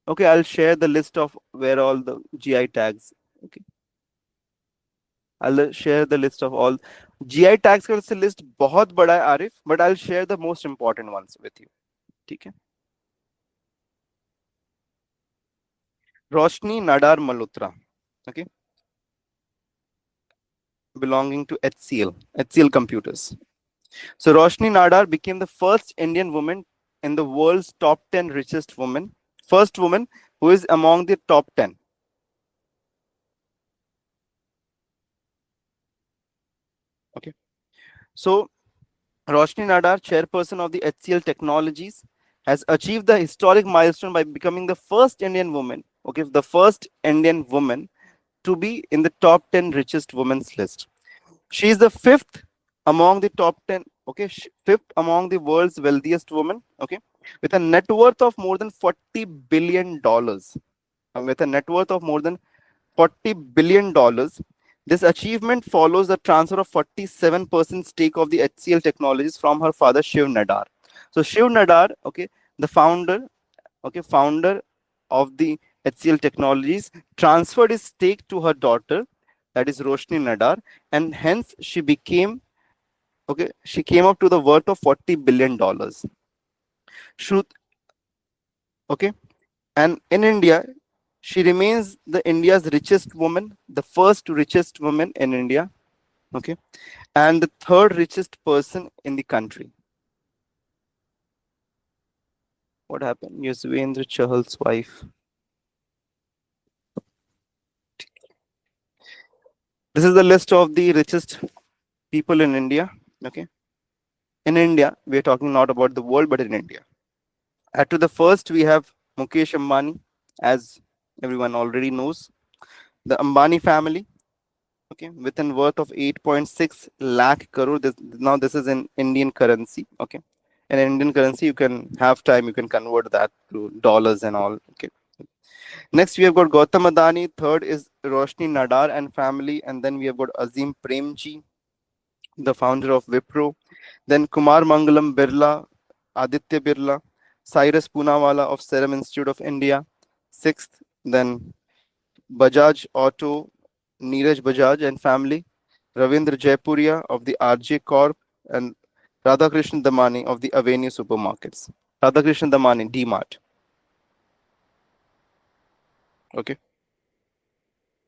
Okay, I'll share the list of where all the GI tags. Okay, I'll share the list of all GI tags का list बहुत बड़ा है Arif, but I'll share the most important ones with you. ठीक है. Roshni Nadar Malhotra. Okay, belonging to HCL Computers. So Roshni Nadar became the first Indian woman in the world's top 10 richest women. First woman who is among the top 10. Okay. So Roshni Nadar, chairperson of the HCL Technologies, has achieved the historic milestone by becoming the first Indian woman, okay, the first Indian woman to be in the top 10 richest women's list. She is the fifth among the top 10, okay, fifth among the world's wealthiest women, okay, with a net worth of more than $40 billion. With a net worth of more than $40 billion. This achievement follows the transfer of 47% stake of the HCL Technologies from her father Shiv Nadar. So Shiv Nadar, okay, the founder of the HCL Technologies, transferred his stake to her daughter, that is Roshni Nadar, and hence she came up to the worth of $40 billion. Shruti, okay, and in India, she remains the India's richest woman, the first richest woman in India, okay, and the third richest person in the country. What happened? Yuzvendra Chahal's wife. This is the list of the richest people in India. Okay, in India, we are talking not about the world, but in India. At to the first, we have Mukesh Ambani, as everyone already knows, the Ambani family. Okay, with a worth of 8.6 lakh crore. This is in Indian currency. Okay, in Indian currency, you can have time, you can convert that to dollars and all. Okay. Next, we have got Gautam Adani. Third is Roshni Nadar and family, and then we have got Azim Premji, the founder of Wipro. Then Kumar Mangalam Birla, Aditya Birla, Cyrus Poonawalla of Serum Institute of India. Sixth, then Bajaj Auto, Neeraj Bajaj and family. Ravindra Jaipuria of the RJ Corp, and Radhakrishnan Damani of the Avenue Supermarkets. Radhakrishnan Damani, DMart. Okay.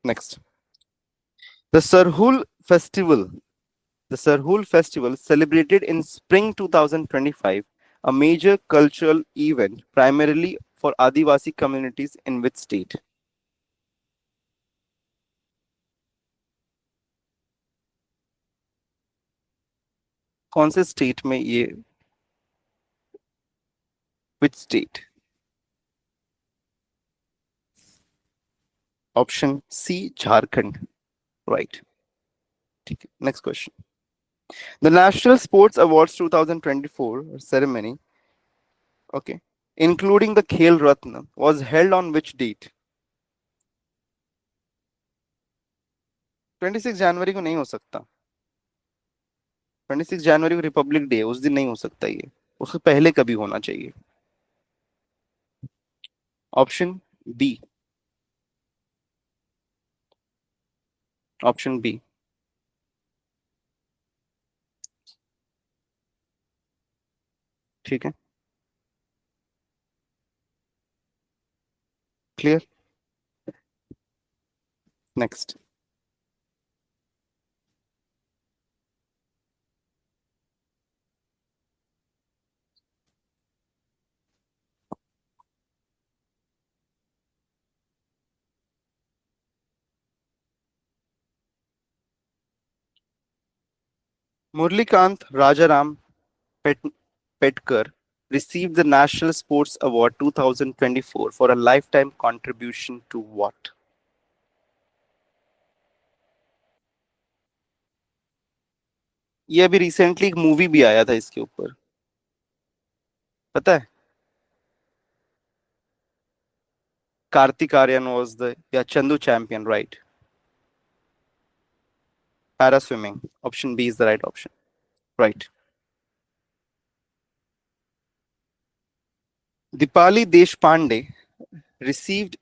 Next. The Sarhul Festival. The Sarhul Festival, celebrated in spring 2025, a major cultural event primarily for Adivasi communities in which state? कौन से state में ये which state? Option C, Jharkhand. Right. Next question. The National Sports Awards 2024 ceremony, okay, including the Khel Ratna, was held on which date? 26 जनवरी को नहीं हो सकता. 26 जनवरी को Republic day है, उस दिन नहीं हो सकता ये. उससे पहले कभी होना चाहिए. Option B. Option B. ठीक है. Clear. Next. Murlikant Rajaram Petkar received the National Sports Award 2024 for a lifetime contribution to what? ये अभी रिसेंटली एक मूवी भी आया था इसके ऊपर, पता है? Kartik Aryan was the, yeah, Chandu champion, right? Para swimming. Option B is the right option. Right. Dipali Deshpande received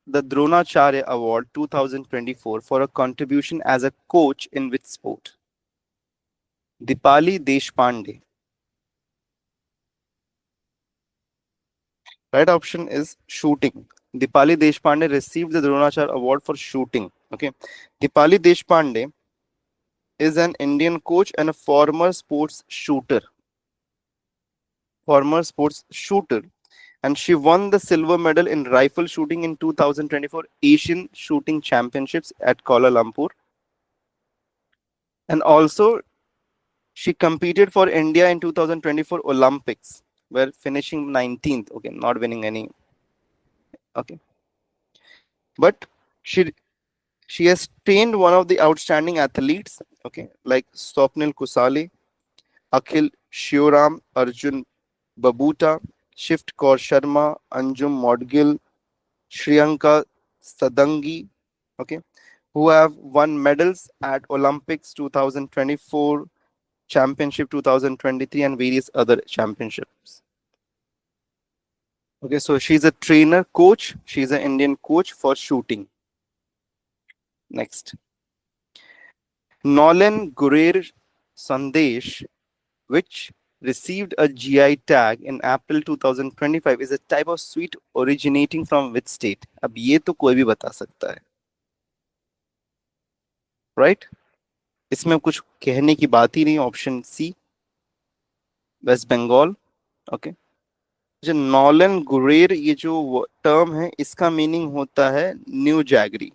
the Dronacharya Award 2024 for a contribution as a coach in which sport? Dipali Deshpande. Right option is shooting. Dipali Deshpande received the Dronacharya Award for shooting. Okay. Dipali Deshpande is an Indian coach and a former sports shooter. Former sports shooter. And she won the silver medal in rifle shooting in 2024 Asian Shooting Championships at Kuala Lumpur. And also, she competed for India in 2024 Olympics, where finishing 19th. Okay, not winning any. Okay, but she she has trained one of the outstanding athletes. Okay, like Swapnil Kusale, Akhil Shioram, Arjun Babuta, Shift Kaur Sharma, Anjum Modgil, Shriyanka Sadangi. Okay, who have won medals at Olympics 2024, Championship 2023, and various other championships. Okay, so she's a trainer, coach. She's an Indian coach for shooting. Next, Nolan Gurer Sandesh, which received a GI tag in April 2025, is a type of sweet originating from which state? अब ये तो कोई भी बता सकता है, right? इसमें कुछ कहने की बात ही नहीं. Option C, West Bengal. Okay, जो नॉलन गुरेर ये जो टर्म है, इसका मीनिंग होता है न्यू जैगरी.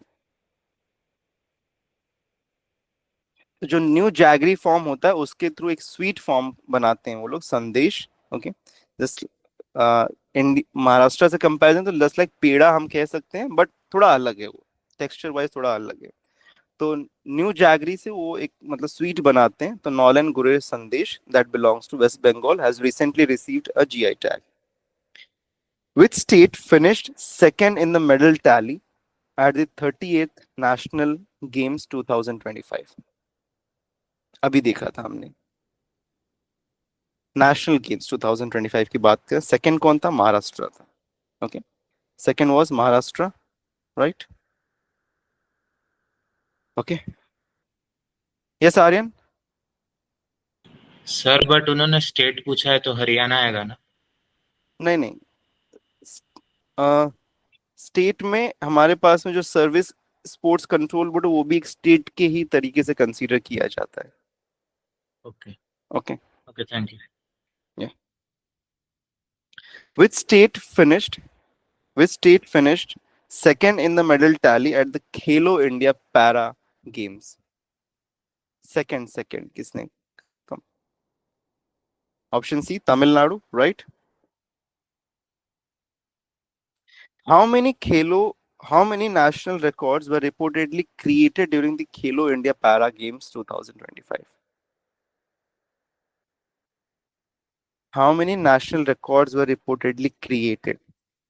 तो जो न्यू जैगरी फॉर्म होता है उसके थ्रू एक स्वीट फॉर्म बनाते हैं वो लोग, संदेश. ओके, जस्ट महाराष्ट्र से कंपैरिजन तो जस्ट लाइक पेड़ा हम कह सकते हैं, बट थोड़ा अलग है वो, टेक्सचर वाइज थोड़ा अलग है. तो न्यू जैगरी से वो एक मतलब स्वीट बनाते हैं. तो नॉलन गुरेर sandesh that belongs to West Bengal has recently received a GI tag. Which state finished second in the medal tally at the 38th National Games 2025? अभी देखा था हमने नेशनल गेम्स 2025 की बात करें. सेकंड कौन था? महाराष्ट्र था. Okay, second was Maharashtra, right? Okay, yes Aryan. Sir but उन्होंने स्टेट पूछा है तो हरियाणा आएगा ना? नहीं नहीं, स्टेट में हमारे पास में जो सर्विस स्पोर्ट्स कंट्रोल बोर्ड, वो भी एक स्टेट के ही तरीके से कंसीडर किया जाता है. Okay okay, okay, thank you. which state finished which state finished second in the medal tally at the Khelo India Para Games? Second किसने? Option C, Tamil Nadu, right? How many Khelo how many national records were reportedly created during the Khelo India Para Games 2025? How many national records were reportedly created?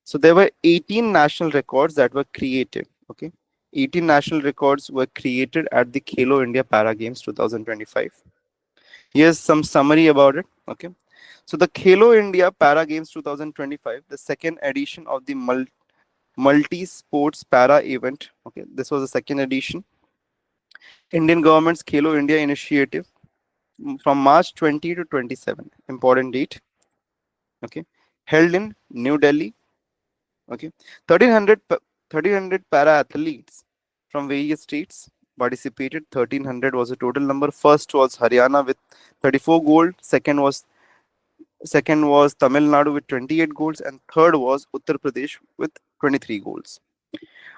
So there were 18 national records that were created. Okay, 18 national records were created at the Khelo India Para Games 2025. Here's some summary about it. Okay, so the Khelo India Para Games 2025, the second edition of the multi-sports para event. Okay, this was the second edition. Indian government's Khelo India initiative from March 20 to 27. Important date. Okay, held in New Delhi. Okay, 1300 para athletes from various states participated. 1300 was the total number. First was Haryana with 34 gold. Second was Tamil Nadu with 28 golds, and third was Uttar Pradesh with 23 golds.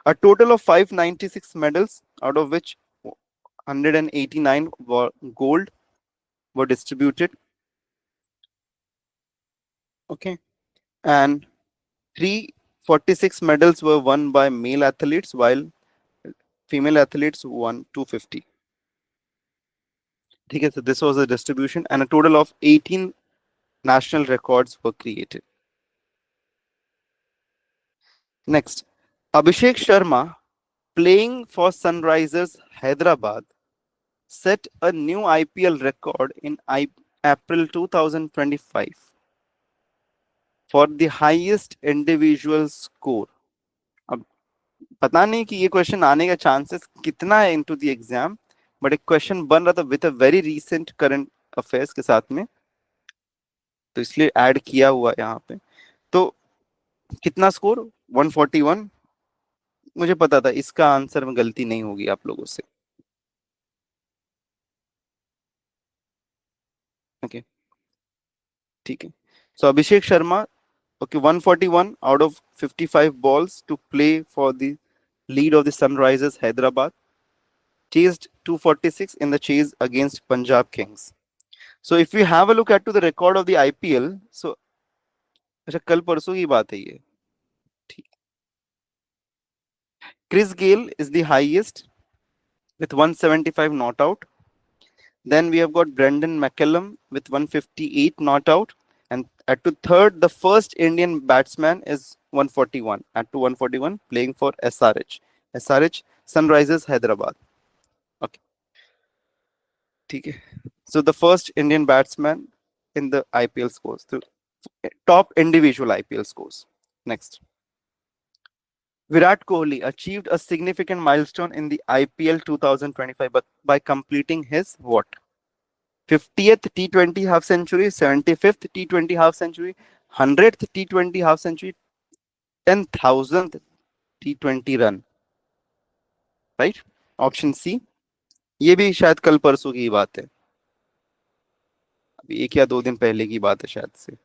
A total of 596 medals, out of which 189 were gold, were distributed. Okay, and 346 medals were won by male athletes, while female athletes won 250. Okay, so this was the distribution, and a total of 18 national records were created. Next, Abhishek Sharma playing for Sunrisers Hyderabad set a new IPL record in April 2025 for the highest individual score. अब पता नहीं कि ये question आने का chances कितना है into the exam, but एक क्वेश्चन बन रहा था with a very recent current affairs के साथ में, तो इसलिए ऐड किया हुआ यहाँ पे। तो कितना स्कोर? 141। मुझे पता था इसका आंसर में गलती नहीं होगी आप लोगों से। ओके, ठीक है। सो Abhishek Sharma, okay, 141 out of 55 balls to play for the lead of the Sunrisers Hyderabad, chased 246 in the chase against Punjab Kings. So if we have a look at to the record of the IPL, so अच्छा कल परसों की बात है ये, ठीक। Chris Gayle is the highest with 175 not out. Then we have got Brendan McCallum with 158 not out. And at to third, the first Indian batsman is 141. At to 141, playing for SRH. SRH, Sunrisers Hyderabad. Okay. Okay. So the first Indian batsman in the IPL scores. So top individual IPL scores. Next. Virat Kohli achieved a significant milestone in the IPL 2025 by completing his what? 50th T20 half century, 75th T20 half century, 100th T20 half century, 10,000th T20 run. Right? Option C. ये भी शायद कल परसों की बात है, अभी एक या दो दिन पहले की बात है शायद से।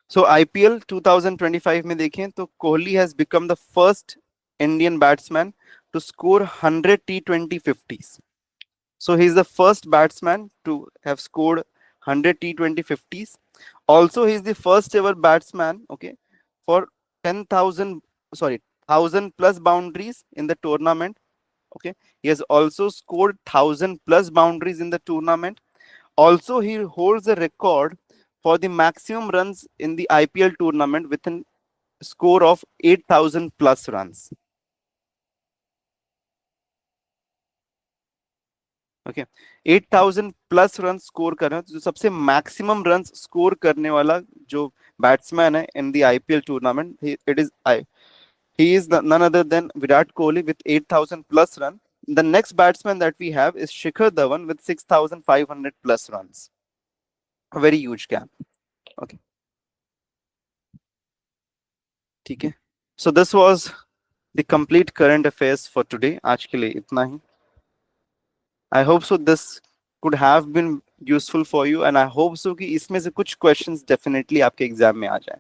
So IPL 2025 में देखें तो Kohli has become the first Indian batsman to score 100 T20 50s. So he's the first batsman to have scored 100 T20 50s. Also, he's the first ever batsman, okay, for 1,000 plus boundaries in the tournament. Okay, he has also scored 1,000 plus boundaries in the tournament. Also, he holds a record for the maximum runs in the IPL tournament with a score of 8,000 plus runs. Okay, 8,000 plus run score कर रहे हैं, जो सबसे maximum run score करने वाला जो batsman है in the IPL tournament, it is he is none other than Virat Kohli with 8,000 plus run. The next batsman that we have is Shikhar Dhawan with 6,500 plus runs. A very huge gap. Okay, ठीक है। So this was the complete current affairs for today. आज के लिए इतना ही। I hope so this could have been useful for you, and I hope so कि इसमें से कुछ questions definitely आपके एग्जाम में आ जाए।